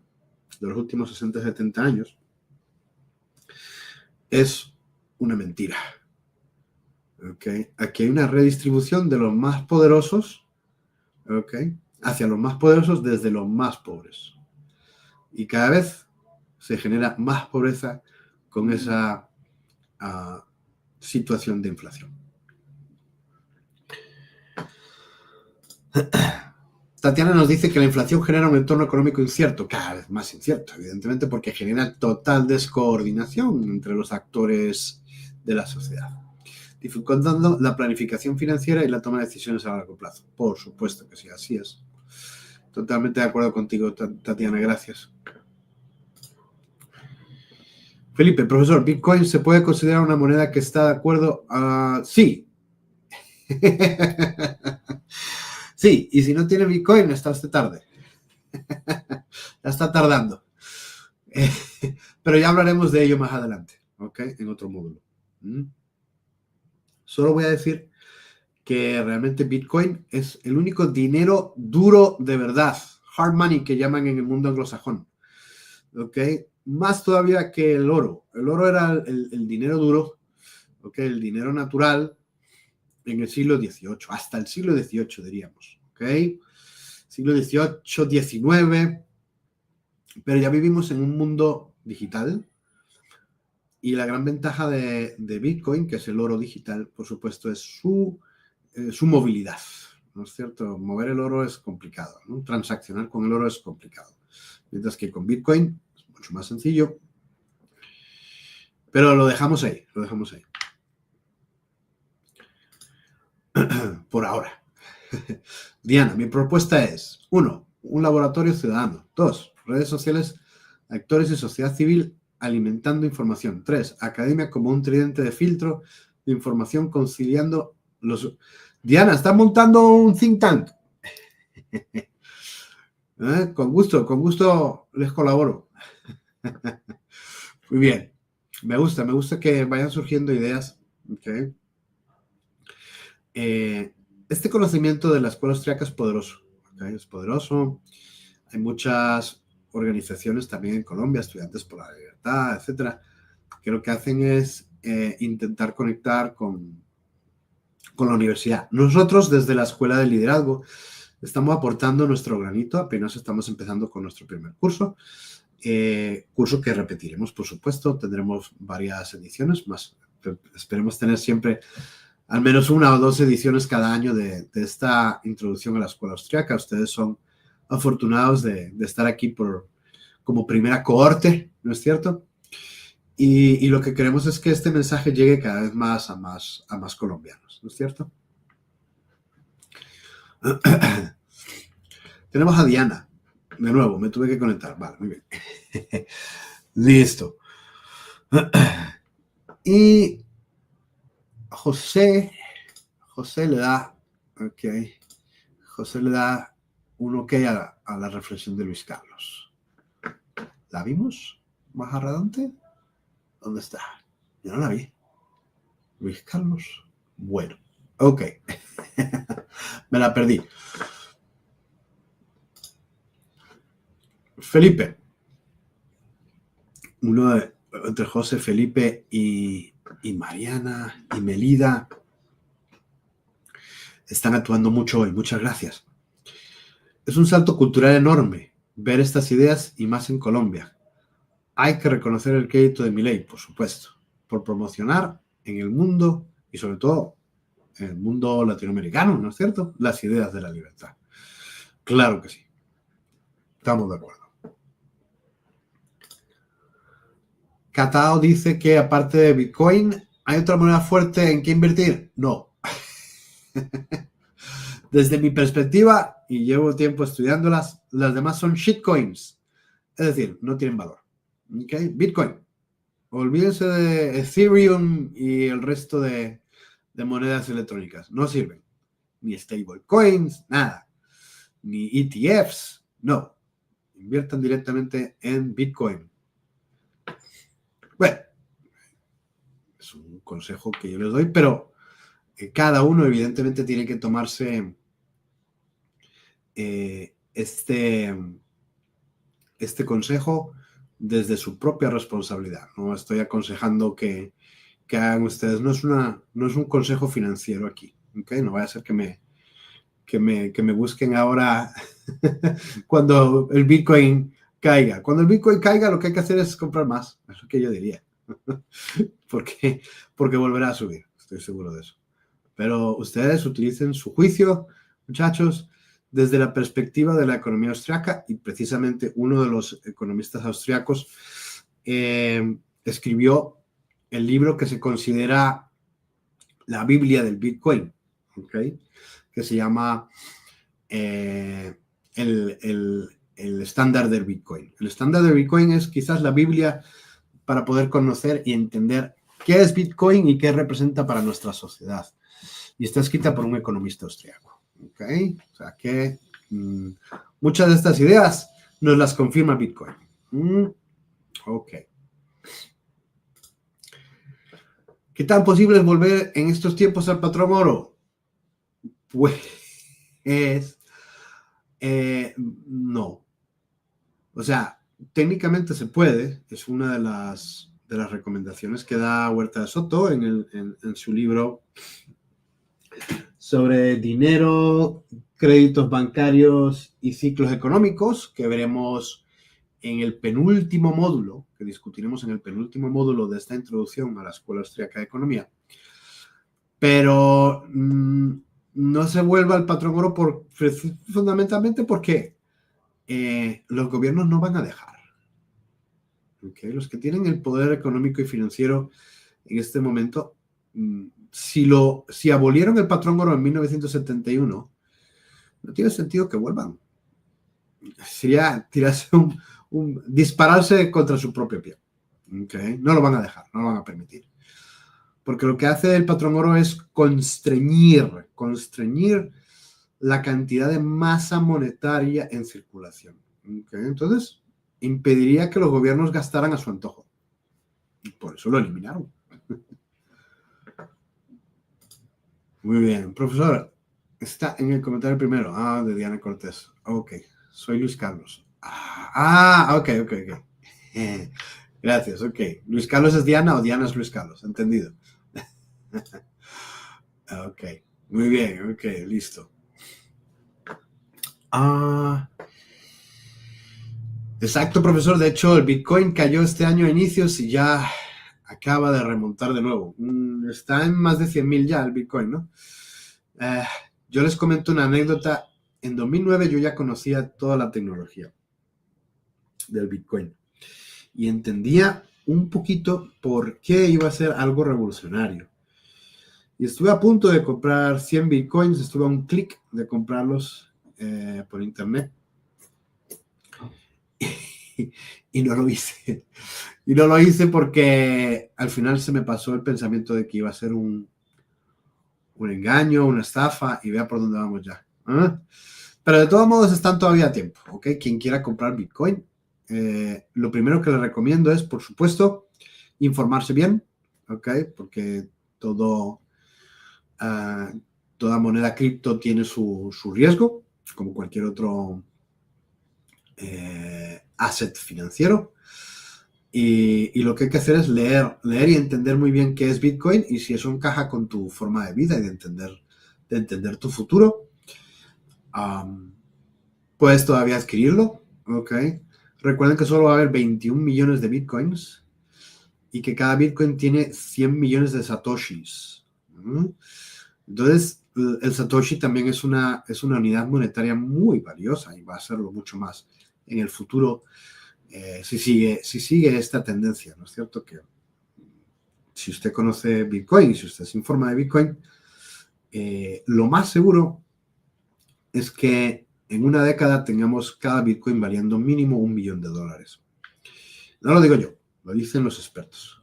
de los últimos 60-70 años es una mentira. Aquí hay una redistribución de los más poderosos hacia los más poderosos desde los más pobres. Y cada vez se genera más pobreza con esa situación de inflación. Tatiana nos dice que la inflación genera un entorno económico incierto, cada vez más incierto, evidentemente, porque genera total descoordinación entre los actores de la sociedad, dificultando la planificación financiera y la toma de decisiones a largo plazo. Por supuesto que sí, así es. Totalmente de acuerdo contigo, Tatiana, gracias. Felipe, profesor, ¿Bitcoin se puede considerar una moneda que está de acuerdo? Sí. Sí, y si no tiene Bitcoin, está usted tarde. Ya está tardando. Pero ya hablaremos de ello más adelante, en otro módulo. Solo voy a decir que realmente Bitcoin es el único dinero duro de verdad, hard money que llaman en el mundo anglosajón. Más todavía que el oro. El oro era el dinero duro, el dinero natural en el siglo XVIII, hasta el siglo XVIII diríamos. Siglo XVIII, XIX, pero ya vivimos en un mundo digital Y la gran ventaja de Bitcoin, que es el oro digital, por supuesto, es su movilidad, ¿no es cierto? Mover el oro es complicado, ¿no? Transaccionar con el oro es complicado. Mientras que con Bitcoin es mucho más sencillo. Pero lo dejamos ahí, lo dejamos ahí. Por ahora. Diana, mi propuesta es: 1. Un laboratorio ciudadano. 2. Redes sociales, actores y sociedad civil alimentando información. 3. Academia como un tridente de filtro de información conciliando los... Diana, ¿estás montando un think tank? Con gusto les colaboro. Muy bien. Me gusta que vayan surgiendo ideas. Okay. Este conocimiento de la escuela austríaca es poderoso. ¿Okay? Es poderoso. Hay muchas organizaciones también en Colombia, Estudiantes por la Libertad, etcétera, que lo que hacen es intentar conectar con la universidad. Nosotros, desde la Escuela de Liderazgo, estamos aportando nuestro granito. Apenas estamos empezando con nuestro primer curso. Curso que repetiremos, por supuesto. Tendremos varias ediciones más. Esperemos tener siempre al menos 1 o 2 ediciones cada año de esta introducción a la escuela austríaca. Ustedes son afortunados de estar aquí como primera cohorte, ¿no es cierto? Y lo que queremos es que este mensaje llegue cada vez más a más colombianos, ¿no es cierto? Tenemos a Diana. De nuevo, me tuve que conectar. Vale, muy bien. Listo. Y José le da, ok, José le da un ok a la reflexión de Luis Carlos. ¿La vimos más adelante? ¿Dónde está? Yo no la vi. Luis Carlos. Bueno, ok. Me la perdí. Felipe. Entre José, Felipe y Mariana y Melida están actuando mucho hoy. Muchas gracias. Es un salto cultural enorme ver estas ideas y más en Colombia. Hay que reconocer el crédito de Milei, por supuesto, por promocionar en el mundo y sobre todo en el mundo latinoamericano, ¿no es cierto?, las ideas de la libertad. Claro que sí. Estamos de acuerdo. Catao dice que aparte de Bitcoin, ¿hay otra moneda fuerte en que invertir? No. Desde mi perspectiva, y llevo tiempo estudiándolas, las demás son shitcoins. Es decir, no tienen valor. ¿Okay? Bitcoin. Olvídense de Ethereum y el resto de monedas electrónicas. No sirven. Ni stablecoins, nada. Ni ETFs, no. Inviertan directamente en Bitcoin. Bueno, es un consejo que yo les doy, pero cada uno evidentemente tiene que tomarse este consejo desde su propia responsabilidad. No estoy aconsejando que hagan ustedes. No es un consejo financiero aquí. ¿Okay? No vaya a ser que me busquen ahora cuando el Bitcoin caiga. Cuando el Bitcoin caiga, lo que hay que hacer es comprar más. Es lo que yo diría. porque volverá a subir. Estoy seguro de eso. Pero ustedes utilicen su juicio, muchachos, desde la perspectiva de la economía austriaca, y precisamente uno de los economistas austriacos escribió el libro que se considera la Biblia del Bitcoin, ¿okay? Que se llama el estándar del Bitcoin. El estándar del Bitcoin es quizás la Biblia para poder conocer y entender qué es Bitcoin y qué representa para nuestra sociedad. Y está escrita por un economista austriaco. ¿Okay? O sea que muchas de estas ideas nos las confirma Bitcoin. Ok. ¿Qué tan posible es volver en estos tiempos al patrón oro? Pues no. O sea, técnicamente se puede. Es una de las recomendaciones que da Huerta de Soto en su libro sobre dinero, créditos bancarios y ciclos económicos, que veremos en el penúltimo módulo, que discutiremos en el penúltimo módulo de esta introducción a la Escuela Austríaca de Economía, pero no se vuelva al patrón oro fundamentalmente porque los gobiernos no van a dejar. ¿Okay? Los que tienen el poder económico y financiero en este momento, si abolieron el patrón oro en 1971, no tiene sentido que vuelvan. Sería tirarse dispararse contra su propio pie. ¿Okay? No lo van a dejar, no lo van a permitir. Porque lo que hace el patrón oro es constreñir la cantidad de masa monetaria en circulación. ¿Okay? Entonces, impediría que los gobiernos gastaran a su antojo. Y por eso lo eliminaron. Muy bien. Profesor, está en el comentario primero. De Diana Cortés. Ok. Soy Luis Carlos. Ok. Gracias, ok. ¿Luis Carlos es Diana o Diana es Luis Carlos? Entendido. Ok. Muy bien, ok, listo. Exacto, profesor. De hecho, el Bitcoin cayó este año a inicios y ya acaba de remontar de nuevo. Está en más de 100.000 ya el Bitcoin, ¿no? Yo les comento una anécdota. En 2009 yo ya conocía toda la tecnología del Bitcoin y entendía un poquito por qué iba a ser algo revolucionario. Y estuve a punto de comprar 100 Bitcoins, estuve a un clic de comprarlos por internet. Y no lo hice. Y no lo hice porque al final se me pasó el pensamiento de que iba a ser un engaño, una estafa, y vea por dónde vamos ya. Pero de todos modos están todavía a tiempo, ¿ok? Quien quiera comprar Bitcoin, lo primero que le recomiendo es, por supuesto, informarse bien, ¿ok? Porque toda moneda cripto tiene su riesgo, como cualquier otro asset financiero. Y lo que hay que hacer es leer y entender muy bien qué es Bitcoin y si eso encaja con tu forma de vida y de entender tu futuro. Puedes todavía adquirirlo, ¿ok? Recuerden que solo va a haber 21 millones de Bitcoins y que cada Bitcoin tiene 100 millones de Satoshis. Entonces, el Satoshi también es una unidad monetaria muy valiosa y va a serlo mucho más en el futuro si sigue esta tendencia, ¿no es cierto? Que si usted conoce Bitcoin, si usted se informa de Bitcoin, lo más seguro es que en una década tengamos cada Bitcoin valiendo mínimo $1 millón. No lo digo yo, lo dicen los expertos.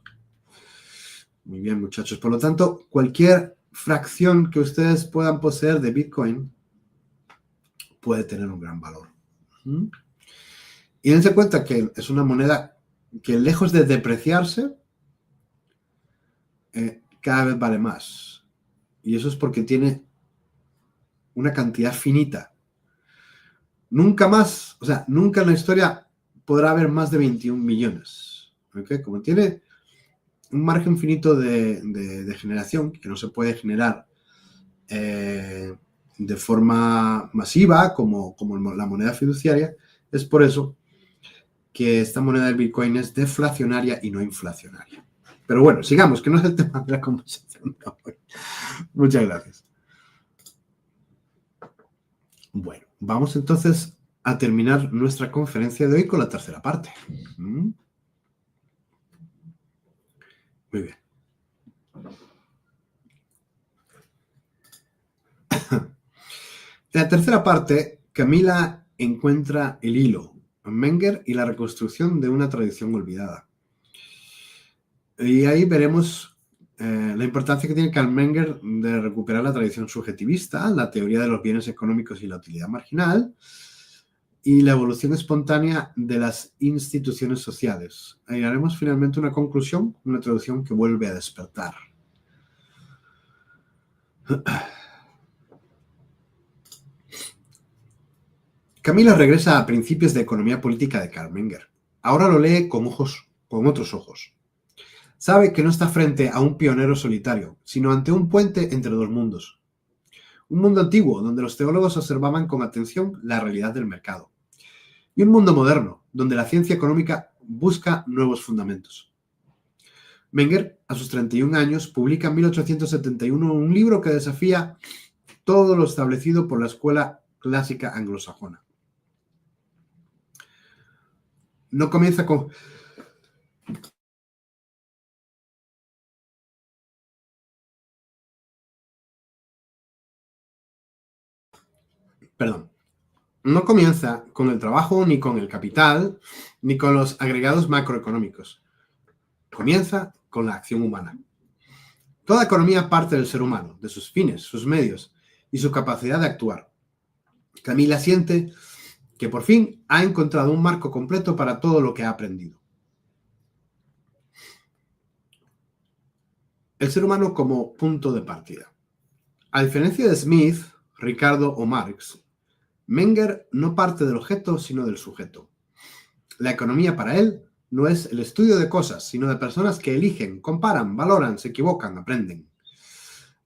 Muy bien, muchachos. Por lo tanto, cualquier fracción que ustedes puedan poseer de Bitcoin puede tener un gran valor. Y dense cuenta que es una moneda que lejos de depreciarse, cada vez vale más. Y eso es porque tiene una cantidad finita. Nunca más, o sea, nunca en la historia podrá haber más de 21 millones. ¿Okay? Como tiene un margen finito de generación, que no se puede generar de forma masiva como la moneda fiduciaria, es por eso que esta moneda del Bitcoin es deflacionaria y no inflacionaria. Pero bueno, sigamos, que no es el tema de la conversación de hoy. Muchas gracias. Bueno, vamos entonces a terminar nuestra conferencia de hoy con la tercera parte. Muy bien. En la tercera parte, Camila encuentra el hilo, Menger y la reconstrucción de una tradición olvidada. Y ahí veremos la importancia que tiene Carl Menger de recuperar la tradición subjetivista, la teoría de los bienes económicos y la utilidad marginal, y la evolución espontánea de las instituciones sociales. Ahí haremos finalmente una conclusión, una traducción que vuelve a despertar. Camila regresa a Principios de Economía Política de Carl Menger. Ahora lo lee con otros ojos. Sabe que no está frente a un pionero solitario, sino ante un puente entre dos mundos. Un mundo antiguo, donde los teólogos observaban con atención la realidad del mercado. y un mundo moderno, donde la ciencia económica busca nuevos fundamentos. Menger, a sus 31 años, publica en 1871 un libro que desafía todo lo establecido por la escuela clásica anglosajona. No comienza con... Perdón. No comienza con el trabajo, ni con el capital, ni con los agregados macroeconómicos. Comienza con la acción humana. Toda economía parte del ser humano, de sus fines, sus medios y su capacidad de actuar. Camila siente que por fin ha encontrado un marco completo para todo lo que ha aprendido. El ser humano como punto de partida. A diferencia de Smith, Ricardo o Marx, Menger no parte del objeto, sino del sujeto. La economía para él no es el estudio de cosas, sino de personas que eligen, comparan, valoran, se equivocan, aprenden.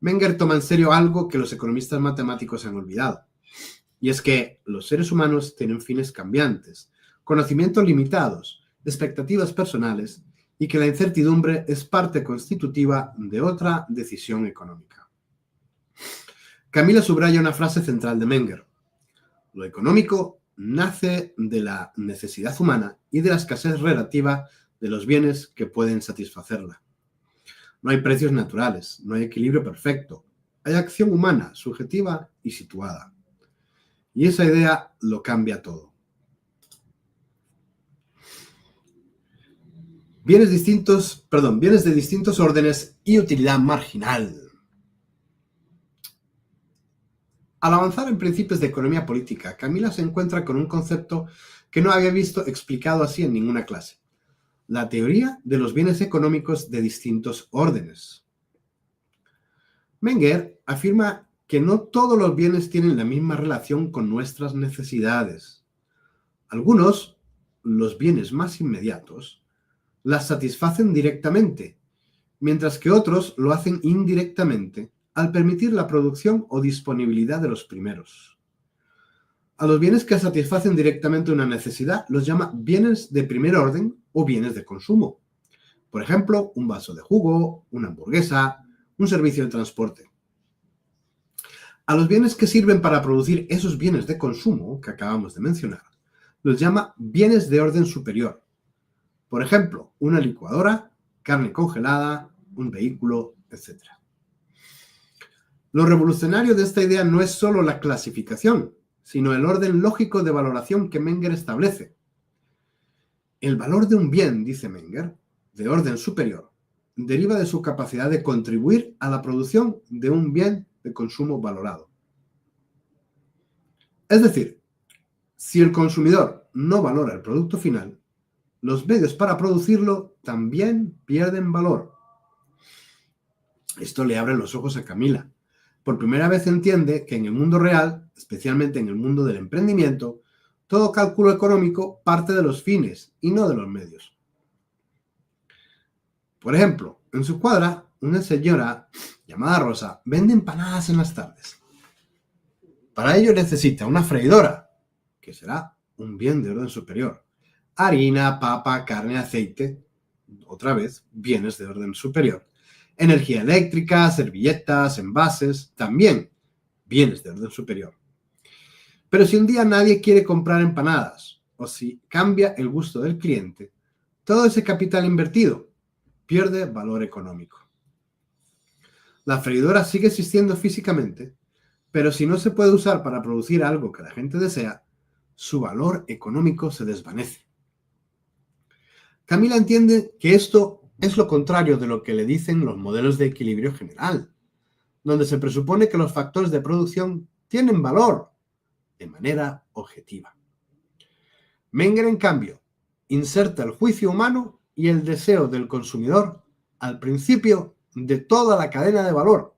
Menger toma en serio algo que los economistas matemáticos han olvidado, y es que los seres humanos tienen fines cambiantes, conocimientos limitados, expectativas personales, y que la incertidumbre es parte constitutiva de otra decisión económica. Camila subraya una frase central de Menger: lo económico nace de la necesidad humana y de la escasez relativa de los bienes que pueden satisfacerla. No hay precios naturales, no hay equilibrio perfecto, hay acción humana, subjetiva y situada. Y esa idea lo cambia todo. Bienes de distintos órdenes y utilidad marginal. Al avanzar en principios de economía política, Camila se encuentra con un concepto que no había visto explicado así en ninguna clase: la teoría de los bienes económicos de distintos órdenes. Menger afirma que no todos los bienes tienen la misma relación con nuestras necesidades. Algunos, los bienes más inmediatos, las satisfacen directamente, mientras que otros lo hacen indirectamente al permitir la producción o disponibilidad de los primeros. A los bienes que satisfacen directamente una necesidad los llama bienes de primer orden o bienes de consumo. Por ejemplo, un vaso de jugo, una hamburguesa, un servicio de transporte. A los bienes que sirven para producir esos bienes de consumo que acabamos de mencionar los llama bienes de orden superior. Por ejemplo, una licuadora, carne congelada, un vehículo, etc. Lo revolucionario de esta idea no es solo la clasificación, sino el orden lógico de valoración que Menger establece. El valor de un bien, dice Menger, de orden superior, deriva de su capacidad de contribuir a la producción de un bien de consumo valorado. Es decir, si el consumidor no valora el producto final, los medios para producirlo también pierden valor. Esto le abre los ojos a Camila. Por primera vez entiende que en el mundo real, especialmente en el mundo del emprendimiento, todo cálculo económico parte de los fines y no de los medios. Por ejemplo, en su cuadra, una señora llamada Rosa vende empanadas en las tardes. Para ello necesita una freidora, que será un bien de orden superior. Harina, papa, carne, aceite, otra vez, bienes de orden superior. Energía eléctrica, servilletas, envases, también bienes de orden superior. Pero si un día nadie quiere comprar empanadas, o si cambia el gusto del cliente, todo ese capital invertido pierde valor económico. La freidora sigue existiendo físicamente, pero si no se puede usar para producir algo que la gente desea, su valor económico se desvanece. Camila entiende que esto es lo contrario de lo que le dicen los modelos de equilibrio general, donde se presupone que los factores de producción tienen valor de manera objetiva. Menger, en cambio, inserta el juicio humano y el deseo del consumidor al principio de toda la cadena de valor.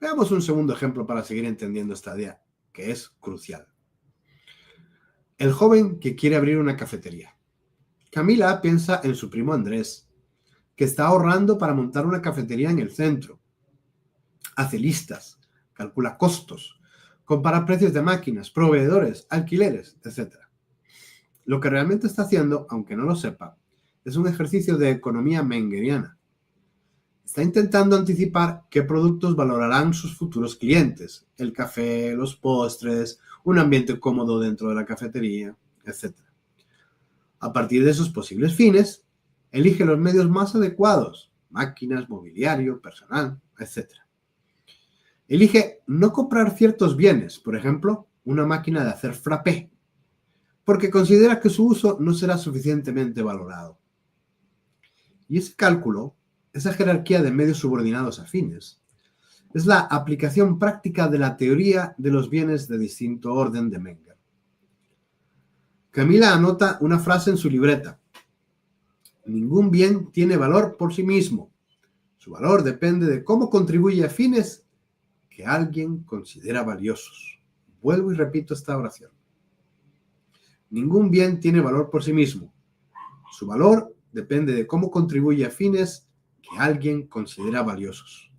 Veamos un segundo ejemplo para seguir entendiendo esta idea, que es crucial. El joven que quiere abrir una cafetería. Camila piensa en su primo Andrés, que está ahorrando para montar una cafetería en el centro. Hace listas, calcula costos, compara precios de máquinas, proveedores, alquileres, etc. Lo que realmente está haciendo, aunque no lo sepa, es un ejercicio de economía mengeriana. Está intentando anticipar qué productos valorarán sus futuros clientes: el café, los postres, un ambiente cómodo dentro de la cafetería, etc. A partir de esos posibles fines, elige los medios más adecuados: máquinas, mobiliario, personal, etc. Elige no comprar ciertos bienes, por ejemplo, una máquina de hacer frappé, porque considera que su uso no será suficientemente valorado. Y ese cálculo, esa jerarquía de medios subordinados afines, es la aplicación práctica de la teoría de los bienes de distinto orden de Menger. Camila anota una frase en su libreta: ningún bien tiene valor por sí mismo. Su valor depende de cómo contribuye a fines que alguien considera valiosos. Vuelvo y repito esta oración. Ningún bien tiene valor por sí mismo. Su valor depende de cómo contribuye a fines que alguien considera valiosos.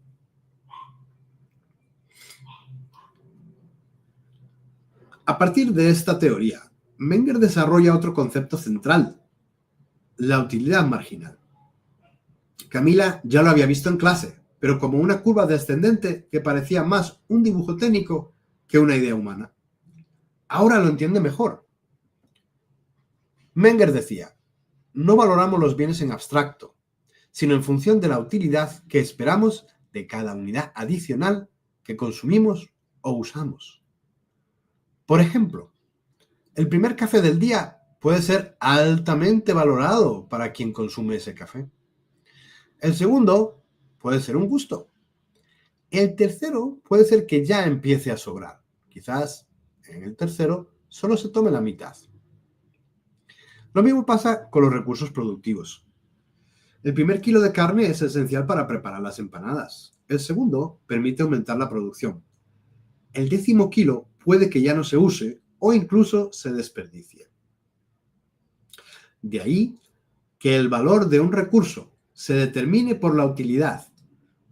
A partir de esta teoría, Menger desarrolla otro concepto central: la utilidad marginal. Camila ya lo había visto en clase, pero como una curva descendente que parecía más un dibujo técnico que una idea humana. Ahora lo entiende mejor. Menger decía: no valoramos los bienes en abstracto, sino en función de la utilidad que esperamos de cada unidad adicional que consumimos o usamos. Por ejemplo, el primer café del día puede ser altamente valorado para quien consume ese café. El segundo puede ser un gusto. El tercero puede ser que ya empiece a sobrar. Quizás en el tercero solo se tome la mitad. Lo mismo pasa con los recursos productivos. El primer kilo de carne es esencial para preparar las empanadas. El segundo permite aumentar la producción. El 10º kilo puede que ya no se use o incluso se desperdicie. De ahí que el valor de un recurso se determine por la utilidad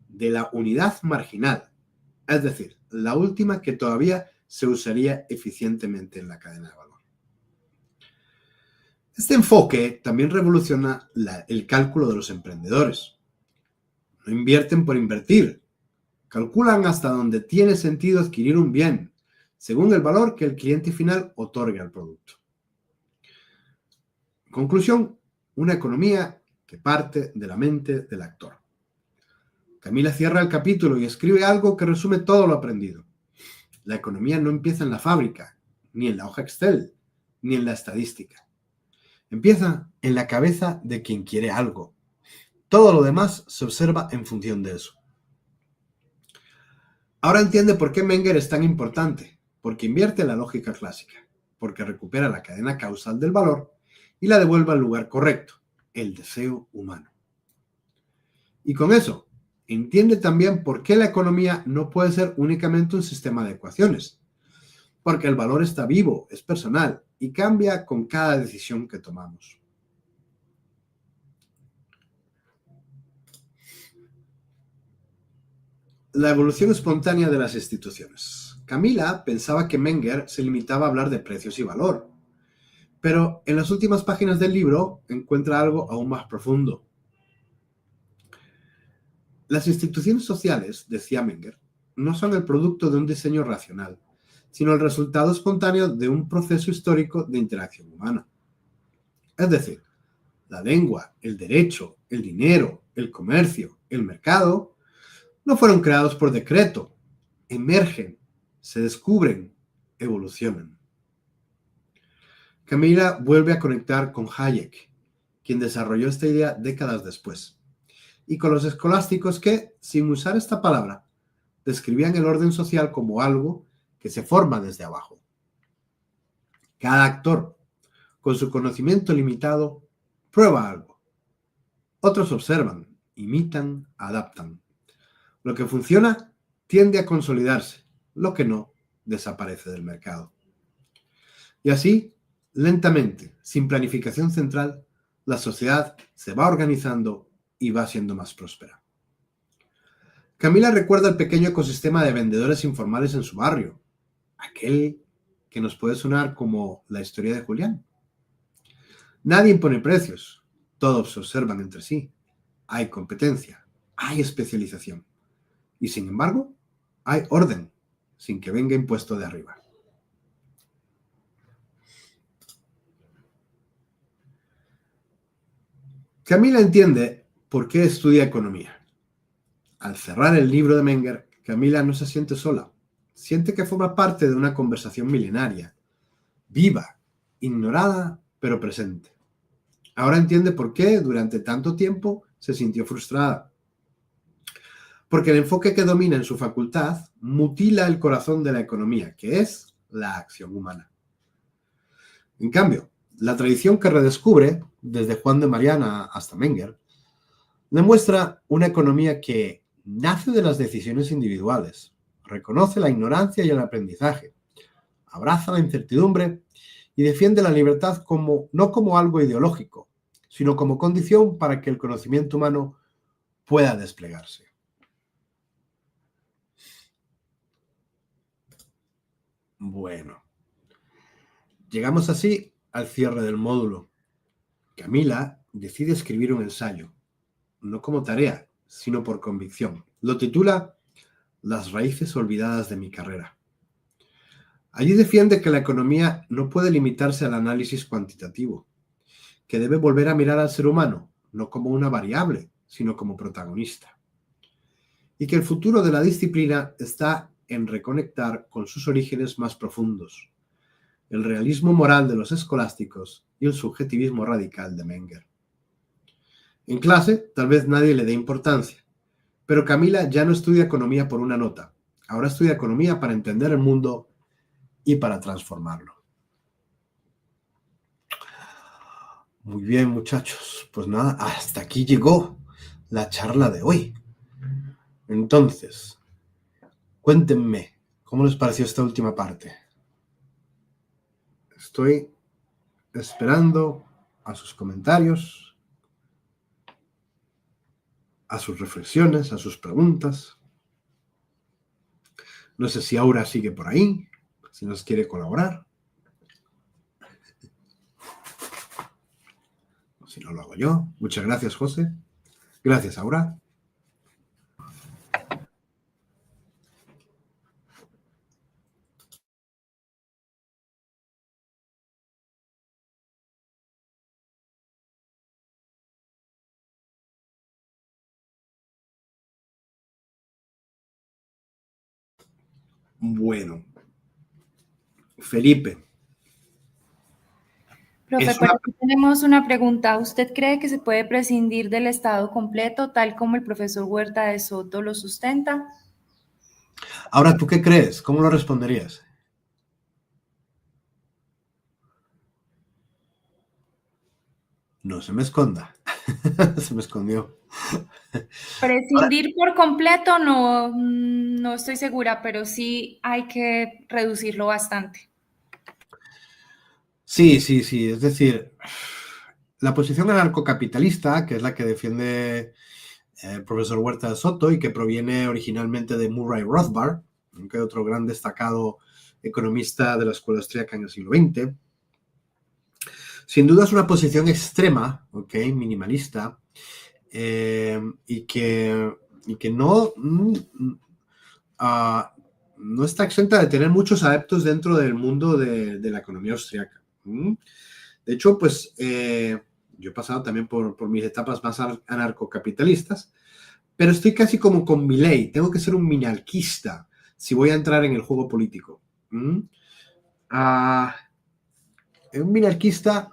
de la unidad marginal, es decir, la última que todavía se usaría eficientemente en la cadena de valor. Este enfoque también revoluciona el cálculo de los emprendedores. No invierten por invertir. Calculan hasta dónde tiene sentido adquirir un bien, según el valor que el cliente final otorgue al producto. En conclusión, una economía que parte de la mente del actor. Camila cierra el capítulo y escribe algo que resume todo lo aprendido. La economía no empieza en la fábrica, ni en la hoja Excel, ni en la estadística. Empieza en la cabeza de quien quiere algo. Todo lo demás se observa en función de eso. Ahora entiende por qué Menger es tan importante, porque invierte la lógica clásica, porque recupera la cadena causal del valor y la devuelve al lugar correcto, el deseo humano. Y con eso, entiende también por qué la economía no puede ser únicamente un sistema de ecuaciones, porque el valor está vivo, es personal y cambia con cada decisión que tomamos. La evolución espontánea de las instituciones. Camila pensaba que Menger se limitaba a hablar de precios y valor, pero en las últimas páginas del libro encuentra algo aún más profundo. Las instituciones sociales, decía Menger, no son el producto de un diseño racional, sino el resultado espontáneo de un proceso histórico de interacción humana. Es decir, la lengua, el derecho, el dinero, el comercio, el mercado, no fueron creados por decreto, emergen, se descubren, evolucionan. Camila vuelve a conectar con Hayek, quien desarrolló esta idea décadas después, y con los escolásticos que, sin usar esta palabra, describían el orden social como algo que se forma desde abajo. Cada actor, con su conocimiento limitado, prueba algo. Otros observan, imitan, adaptan. Lo que funciona tiende a consolidarse, lo que no, desaparece del mercado. Y así, lentamente, sin planificación central, la sociedad se va organizando y va siendo más próspera. Camila recuerda el pequeño ecosistema de vendedores informales en su barrio. aquel que nos puede sonar como la historia de Julián. Nadie impone precios, todos se observan entre sí, hay competencia, hay especialización y sin embargo hay orden sin que venga impuesto de arriba. Camila entiende por qué estudia economía. Al cerrar el libro de Menger, Camila no se siente sola. Siente que forma parte de una conversación milenaria, viva, ignorada, pero presente. Ahora entiende por qué durante tanto tiempo se sintió frustrada. Porque el enfoque que domina en su facultad mutila el corazón de la economía, que es la acción humana. En cambio, la tradición que redescubre, desde Juan de Mariana hasta Menger, demuestra una economía que nace de las decisiones individuales, reconoce la ignorancia y el aprendizaje, abraza la incertidumbre y defiende la libertad no como algo ideológico, sino como condición para que el conocimiento humano pueda desplegarse. Bueno, llegamos así al cierre del módulo. Camila decide escribir un ensayo, no como tarea, sino por convicción. Lo titula Las raíces olvidadas de mi carrera. Allí defiende que la economía no puede limitarse al análisis cuantitativo, que debe volver a mirar al ser humano, no como una variable, sino como protagonista. Y que el futuro de la disciplina está en reconectar con sus orígenes más profundos, el realismo moral de los escolásticos y el subjetivismo radical de Menger. En clase, tal vez nadie le dé importancia, pero Camila ya no estudia economía por una nota. Ahora estudia economía para entender el mundo y para transformarlo. Muy bien, muchachos. Pues nada, hasta aquí llegó la charla de hoy. Entonces, cuéntenme, ¿cómo les pareció esta última parte? Estoy esperando a sus comentarios, a sus reflexiones, a sus preguntas. No sé si Aura sigue por ahí, si nos quiere colaborar. O si no, lo hago yo. Muchas gracias, José. Gracias, Aura. Bueno, Felipe. Profe, por aquí tenemos una pregunta. ¿Usted cree que se puede prescindir del Estado completo, tal como el profesor Huerta de Soto lo sustenta? Ahora, ¿tú qué crees? ¿Cómo lo responderías? No se me esconda. Se me escondió. Prescindir por completo no estoy segura, pero sí hay que reducirlo bastante. Sí. Es decir, la posición anarcocapitalista, que es la que defiende el profesor Huerta de Soto y que proviene originalmente de Murray Rothbard, que es otro gran destacado economista de la escuela austríaca en el siglo XX. Sin duda es una posición extrema, ¿okay? Minimalista, y que no está exenta de tener muchos adeptos dentro del mundo de la economía austríaca. De hecho, pues yo he pasado también por mis etapas más anarcocapitalistas, pero estoy casi como con Milei. Tengo que ser un minarquista si voy a entrar en el juego político. Un minarquista,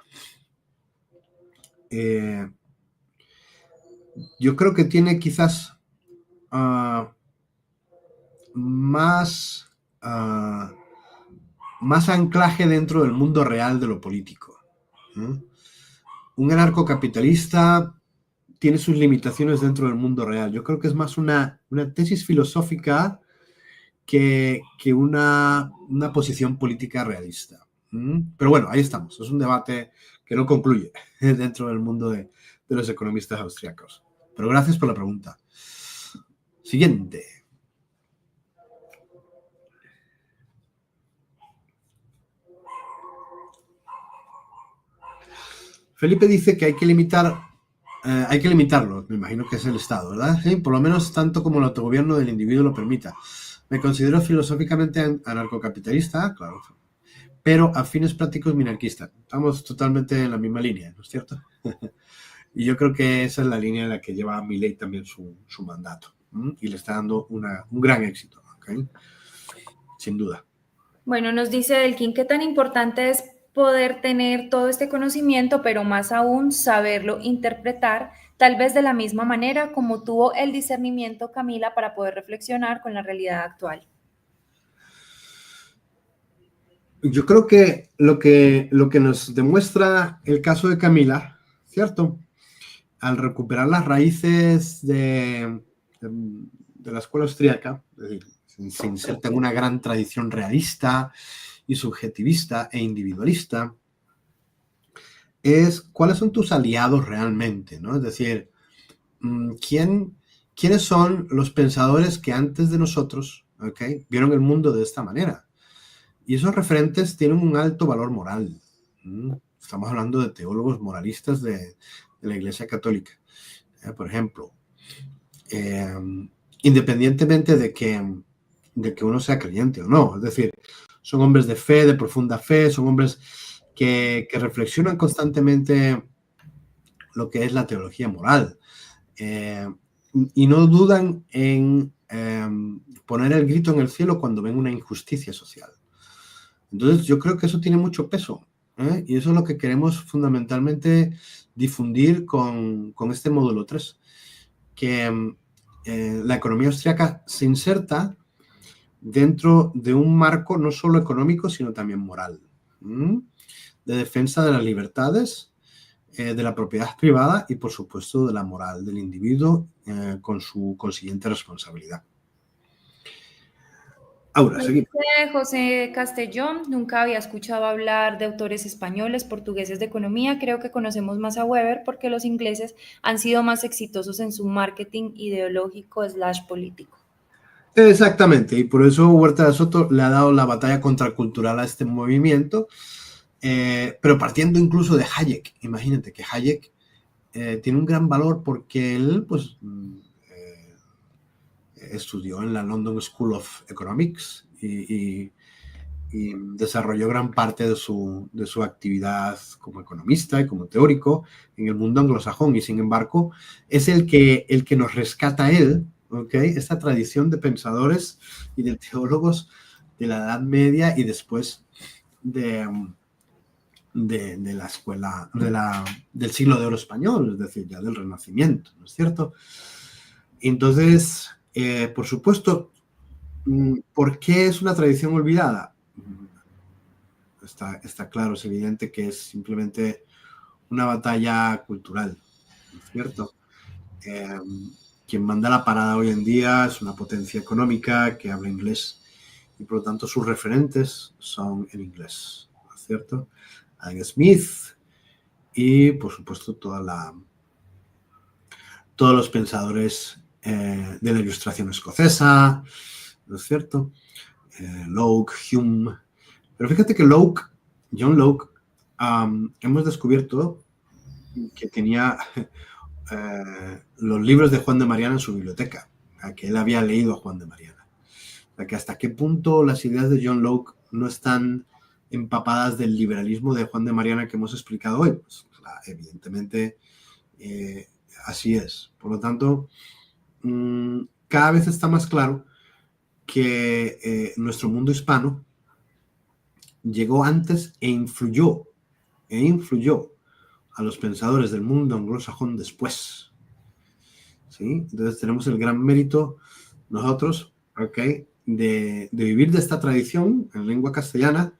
yo creo que tiene quizás más anclaje dentro del mundo real de lo político. Un anarcocapitalista tiene sus limitaciones dentro del mundo real. Yo creo que es más una tesis filosófica que una posición política realista. Pero bueno, ahí estamos. Es un debate que no concluye dentro del mundo de los economistas austriacos. Pero gracias por la pregunta. Siguiente. Felipe dice que hay que limitarlo, me imagino que es el Estado, ¿verdad? Sí, por lo menos tanto como el autogobierno del individuo lo permita. Me considero filosóficamente anarcocapitalista, claro, pero a fines prácticos minarquista. Estamos totalmente en la misma línea, ¿no es cierto? Y yo creo que esa es la línea en la que lleva Milei también su mandato. Y le está dando un gran éxito, ¿okay? Sin duda. Bueno, nos dice Elkin, ¿qué tan importante es poder tener todo este conocimiento, pero más aún saberlo interpretar, tal vez de la misma manera como tuvo el discernimiento Camila para poder reflexionar con la realidad actual? Yo creo que lo que nos demuestra el caso de Camila, ¿cierto? Al recuperar las raíces de la escuela austríaca, es decir, se inserta en una gran tradición realista y subjetivista e individualista, es cuáles son tus aliados realmente, ¿no? Es decir, ¿quiénes son los pensadores que antes de nosotros, ¿okay?, vieron el mundo de esta manera? Y esos referentes tienen un alto valor moral. Estamos hablando de teólogos moralistas de la Iglesia Católica. Por ejemplo, independientemente de que uno sea creyente o no. Es decir, son hombres de fe, de profunda fe, son hombres que reflexionan constantemente lo que es la teología moral. Y no dudan en poner el grito en el cielo cuando ven una injusticia social. Entonces, yo creo que eso tiene mucho peso, y eso es lo que queremos fundamentalmente difundir con este módulo 3, que la economía austríaca se inserta dentro de un marco no solo económico, sino también moral, de defensa de las libertades, de la propiedad privada y, por supuesto, de la moral del individuo con su consiguiente responsabilidad. Ahora, seguimos. José Castellón, nunca había escuchado hablar de autores españoles, portugueses de economía. Creo que conocemos más a Weber porque los ingleses han sido más exitosos en su marketing ideológico/político. Exactamente, y por eso Huerta de Soto le ha dado la batalla contracultural a este movimiento, pero partiendo incluso de Hayek. Imagínate que Hayek tiene un gran valor porque él, pues, estudió en la London School of Economics y desarrolló gran parte de su actividad como economista y como teórico en el mundo anglosajón, y sin embargo es el que nos rescata a él, ¿okay?, esta tradición de pensadores y de teólogos de la Edad Media y después de la escuela del siglo de oro español, es decir, ya del Renacimiento, ¿no es cierto? Entonces, por supuesto, ¿por qué es una tradición olvidada? Está claro, es evidente que es simplemente una batalla cultural, ¿no es cierto? Quien manda la parada hoy en día es una potencia económica que habla inglés y por lo tanto sus referentes son en inglés, ¿no es cierto? Adam Smith y por supuesto todos los pensadores de la Ilustración escocesa, ¿no es cierto? Locke, Hume. Pero fíjate que John Locke, hemos descubierto que tenía los libros de Juan de Mariana en su biblioteca, que él había leído a Juan de Mariana. O sea, que hasta qué punto las ideas de John Locke no están empapadas del liberalismo de Juan de Mariana que hemos explicado hoy. Pues, evidentemente, así es. Por lo tanto, cada vez está más claro que nuestro mundo hispano llegó antes e influyó a los pensadores del mundo anglosajón después. ¿Sí? Entonces tenemos el gran mérito nosotros, ¿okay?, de vivir de esta tradición en lengua castellana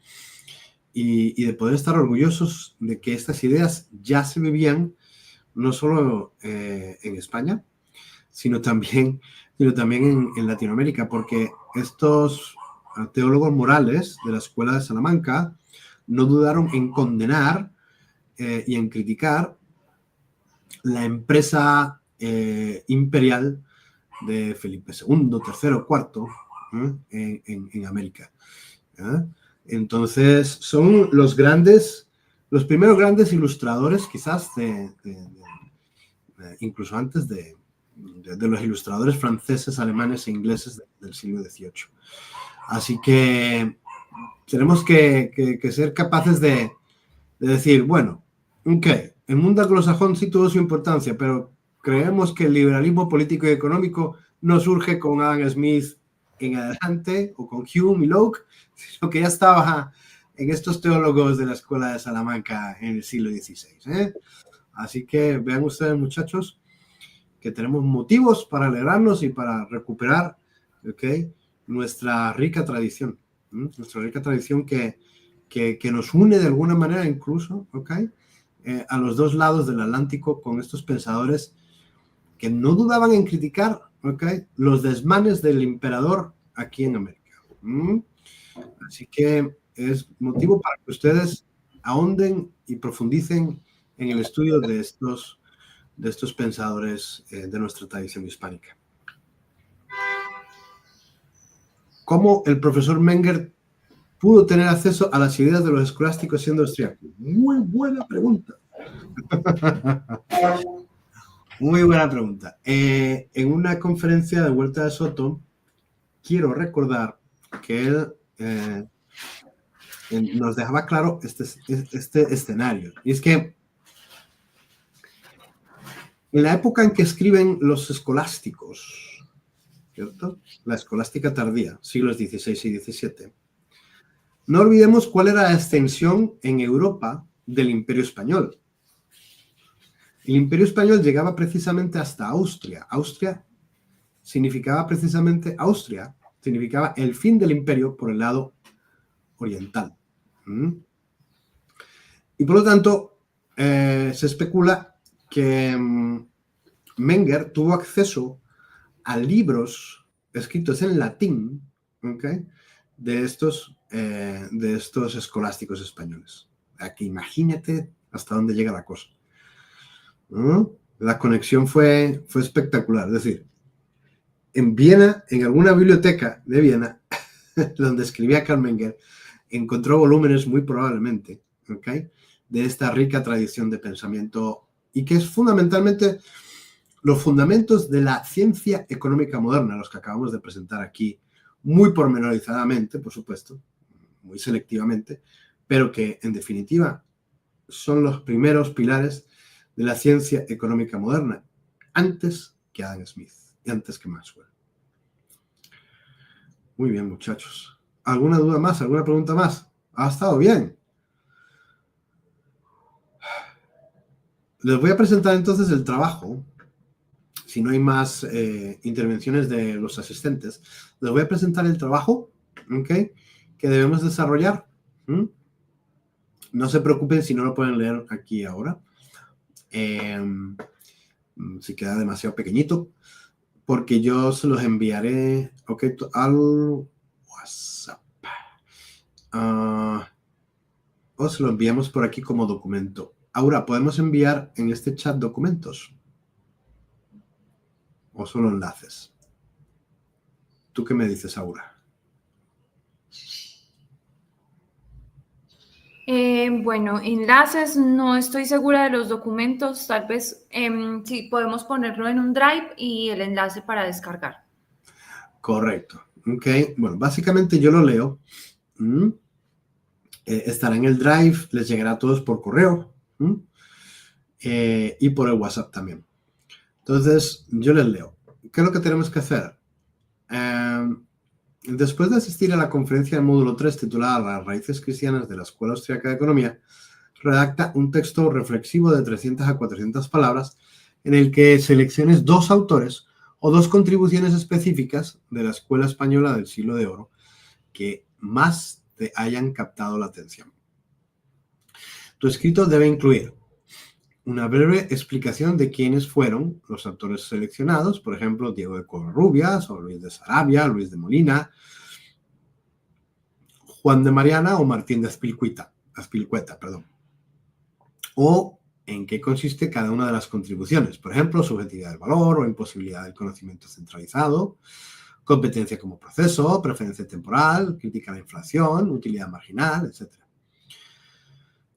y de poder estar orgullosos de que estas ideas ya se vivían no solo en España, sino también en Latinoamérica, porque estos teólogos morales de la Escuela de Salamanca no dudaron en condenar y en criticar la empresa imperial de Felipe II, III, IV en América. Entonces son los grandes los primeros grandes ilustradores, quizás, incluso antes de los ilustradores franceses, alemanes e ingleses del siglo XVIII. Así que tenemos que ser capaces de decir, bueno, ok, el mundo anglosajón sí tuvo su importancia, pero creemos que el liberalismo político y económico no surge con Adam Smith en adelante o con Hume y Locke, sino que ya estaba en estos teólogos de la Escuela de Salamanca en el siglo XVI. Así que vean ustedes, muchachos, que tenemos motivos para alegrarnos y para recuperar, ¿okay?, nuestra rica tradición. Nuestra rica tradición que nos une de alguna manera incluso, ¿okay?, a los dos lados del Atlántico, con estos pensadores que no dudaban en criticar, ¿okay?, los desmanes del emperador aquí en América. Así que es motivo para que ustedes ahonden y profundicen en el estudio de estos pensadores de nuestra tradición hispánica. ¿Cómo el profesor Menger pudo tener acceso a las ideas de los escolásticos siendo austríaco? Muy buena pregunta. Muy buena pregunta. En una conferencia de Huerta de Soto, quiero recordar que él nos dejaba claro este escenario. Y es que en la época en que escriben los escolásticos, ¿cierto?, la escolástica tardía, siglos XVI y XVII, no olvidemos cuál era la extensión en Europa del Imperio Español. El Imperio Español llegaba precisamente hasta Austria. Austria significaba precisamente, Austria significaba el fin del imperio por el lado oriental. Y por lo tanto, se especula que Menger tuvo acceso a libros escritos en latín, ¿okay?, de estos escolásticos españoles. Aquí imagínate hasta dónde llega la cosa. La conexión fue espectacular. Es decir, en Viena, en alguna biblioteca de Viena, donde escribía Karl Menger, encontró volúmenes muy probablemente, ¿okay?, de esta rica tradición de pensamiento, y que es fundamentalmente los fundamentos de la ciencia económica moderna, los que acabamos de presentar aquí, muy pormenorizadamente, por supuesto, muy selectivamente, pero que en definitiva son los primeros pilares de la ciencia económica moderna, antes que Adam Smith y antes que Maxwell. Muy bien, muchachos. ¿Alguna duda más? ¿Alguna pregunta más? ¿Ha estado bien? Les voy a presentar entonces el trabajo. Si no hay más intervenciones de los asistentes, les voy a presentar el trabajo, ¿okay?, que debemos desarrollar. No se preocupen si no lo pueden leer aquí ahora. Si queda demasiado pequeñito, porque yo se los enviaré, ¿okay?, al WhatsApp. O se lo enviamos por aquí como documento. Aura, ¿podemos enviar en este chat documentos? ¿O solo enlaces? ¿Tú qué me dices, Aura? Bueno, enlaces, no estoy segura de los documentos. Tal vez sí podemos ponerlo en un drive y el enlace para descargar. Correcto. Ok, bueno, básicamente yo lo leo. Estará en el drive, les llegará a todos por correo y por el WhatsApp también. Entonces, yo les leo. ¿Qué es lo que tenemos que hacer? Después de asistir a la conferencia del módulo 3 titulada Las raíces cristianas de la Escuela Austríaca de Economía, redacta un texto reflexivo de 300 a 400 palabras en el que selecciones 2 autores o 2 contribuciones específicas de la Escuela Española del Siglo de Oro que más te hayan captado la atención. Tu escrito debe incluir una breve explicación de quiénes fueron los autores seleccionados, por ejemplo, Diego de Covarrubias o Luis de Sarabia, Luis de Molina, Juan de Mariana o Martín de Azpilcueta, o en qué consiste cada una de las contribuciones, por ejemplo, subjetividad del valor o imposibilidad del conocimiento centralizado, competencia como proceso, preferencia temporal, crítica a la inflación, utilidad marginal, etc.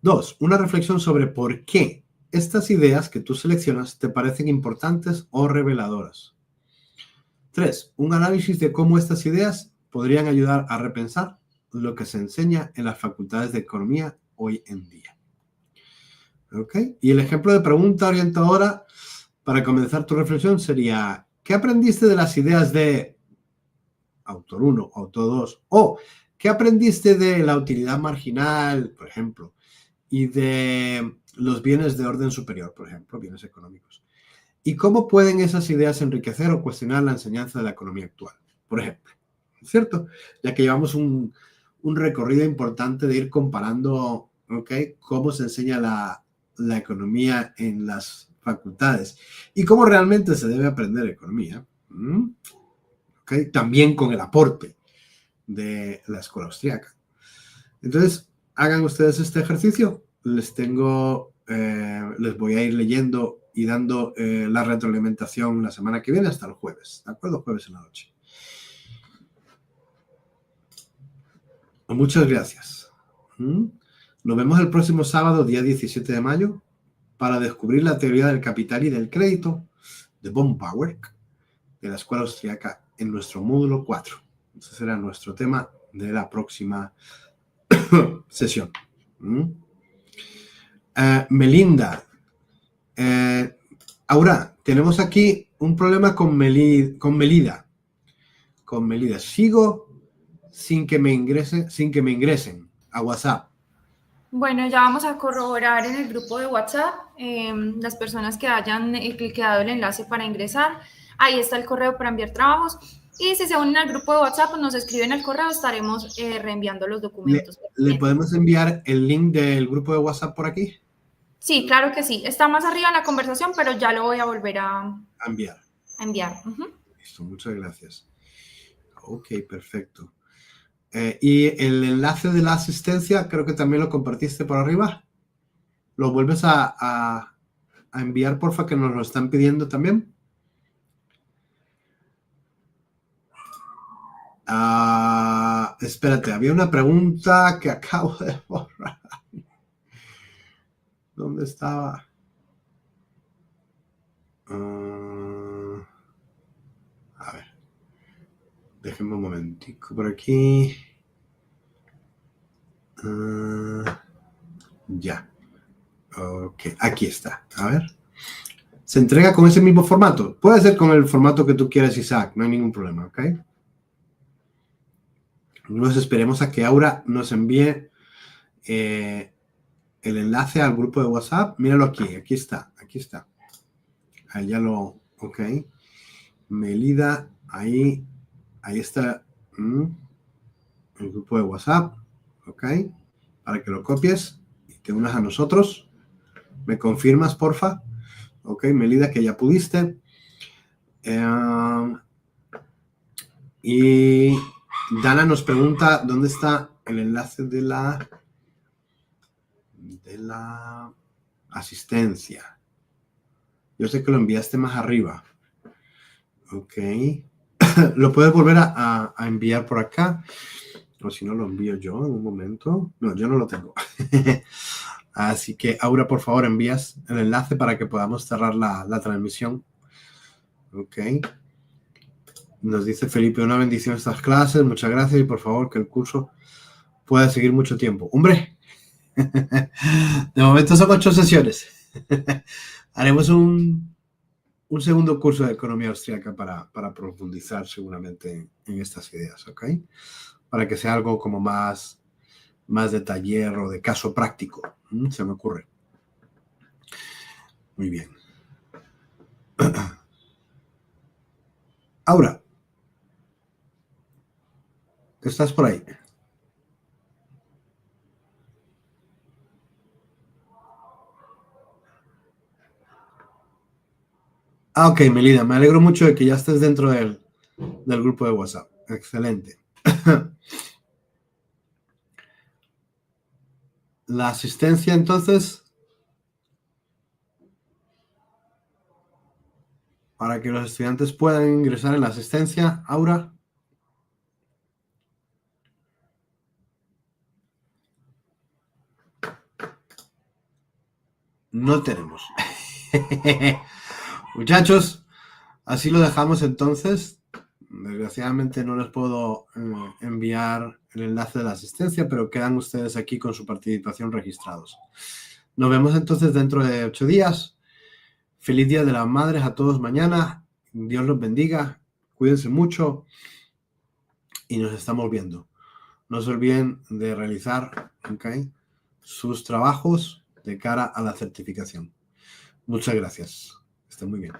2. Una reflexión sobre por qué estas ideas que tú seleccionas te parecen importantes o reveladoras. 3. Un análisis de cómo estas ideas podrían ayudar a repensar lo que se enseña en las facultades de economía hoy en día. ¿Ok? Y el ejemplo de pregunta orientadora para comenzar tu reflexión sería, ¿qué aprendiste de las ideas de autor 1, autor 2? O, ¿qué aprendiste de la utilidad marginal, por ejemplo, y de los bienes de orden superior, por ejemplo, bienes económicos? ¿Y cómo pueden esas ideas enriquecer o cuestionar la enseñanza de la economía actual? Por ejemplo, ¿cierto? Ya que llevamos un recorrido importante de ir comparando, ¿ok? Cómo se enseña la economía en las facultades y cómo realmente se debe aprender economía. ¿Ok? También con el aporte de la escuela austríaca. Entonces, hagan ustedes este ejercicio. Les voy a ir leyendo y dando la retroalimentación la semana que viene hasta el jueves, ¿de acuerdo? Jueves en la noche. Muchas gracias. Nos vemos el próximo sábado, día 17 de mayo, para descubrir la teoría del capital y del crédito de von Bauer, de la escuela austríaca, en nuestro módulo 4. Ese será nuestro tema de la próxima sesión. Melinda. Ahora, tenemos aquí un problema con Melida. Sigo sin que me ingresen a WhatsApp. Bueno, ya vamos a corroborar en el grupo de WhatsApp las personas que hayan clicado el enlace para ingresar. Ahí está el correo para enviar trabajos. Y si se unen al grupo de WhatsApp, nos escriben al correo, estaremos reenviando los documentos. ¿Le podemos enviar el link del grupo de WhatsApp por aquí? Sí, claro que sí. Está más arriba en la conversación, pero ya lo voy a volver a enviar. Listo, muchas gracias. Ok, perfecto. Y el enlace de la asistencia, creo que también lo compartiste por arriba. ¿Lo vuelves a enviar, porfa, que nos lo están pidiendo también? Espérate, había una pregunta que acabo de borrar. ¿Dónde estaba? A ver. Déjenme un momentico por aquí. Ya. Ok, aquí está. A ver. Se entrega con ese mismo formato. Puede ser con el formato que tú quieras, Isaac. No hay ningún problema, ¿ok? Nos esperemos a que Aura nos envíe el enlace al grupo de WhatsApp. Míralo aquí. Aquí está. Ahí ya lo... Ok. Melida. Ahí está el grupo de WhatsApp. Ok. Para que lo copies y te unas a nosotros. ¿Me confirmas, porfa? Ok, Melida, que ya pudiste. Y Dana nos pregunta dónde está el enlace de la asistencia. Yo sé que lo enviaste más arriba. Ok. ¿Lo puedes volver a enviar por acá? O si no, lo envío yo en un momento. No, yo no lo tengo. Así que, Aura, por favor, envías el enlace para que podamos cerrar la transmisión. Ok. Nos dice Felipe, una bendición estas clases. Muchas gracias y por favor que el curso pueda seguir mucho tiempo. ¡Hombre! De momento son 8 sesiones. Haremos un segundo curso de economía austríaca para profundizar seguramente en estas ideas, ¿ok? Para que sea algo como más de taller o de caso práctico. Se me ocurre. Muy bien. Aura, ¿estás por ahí? Ok, Melida, me alegro mucho de que ya estés dentro del grupo de WhatsApp. Excelente. La asistencia, entonces, para que los estudiantes puedan ingresar en la asistencia, Aura. no tenemos. Muchachos, así lo dejamos entonces. Desgraciadamente no les puedo enviar el enlace de la asistencia, pero quedan ustedes aquí con su participación registrados. Nos vemos entonces dentro de 8 días. Feliz Día de las Madres a todos mañana. Dios los bendiga. Cuídense mucho y nos estamos viendo. No se olviden de realizar sus trabajos de cara a la certificación. Muchas gracias. Estén muy bien.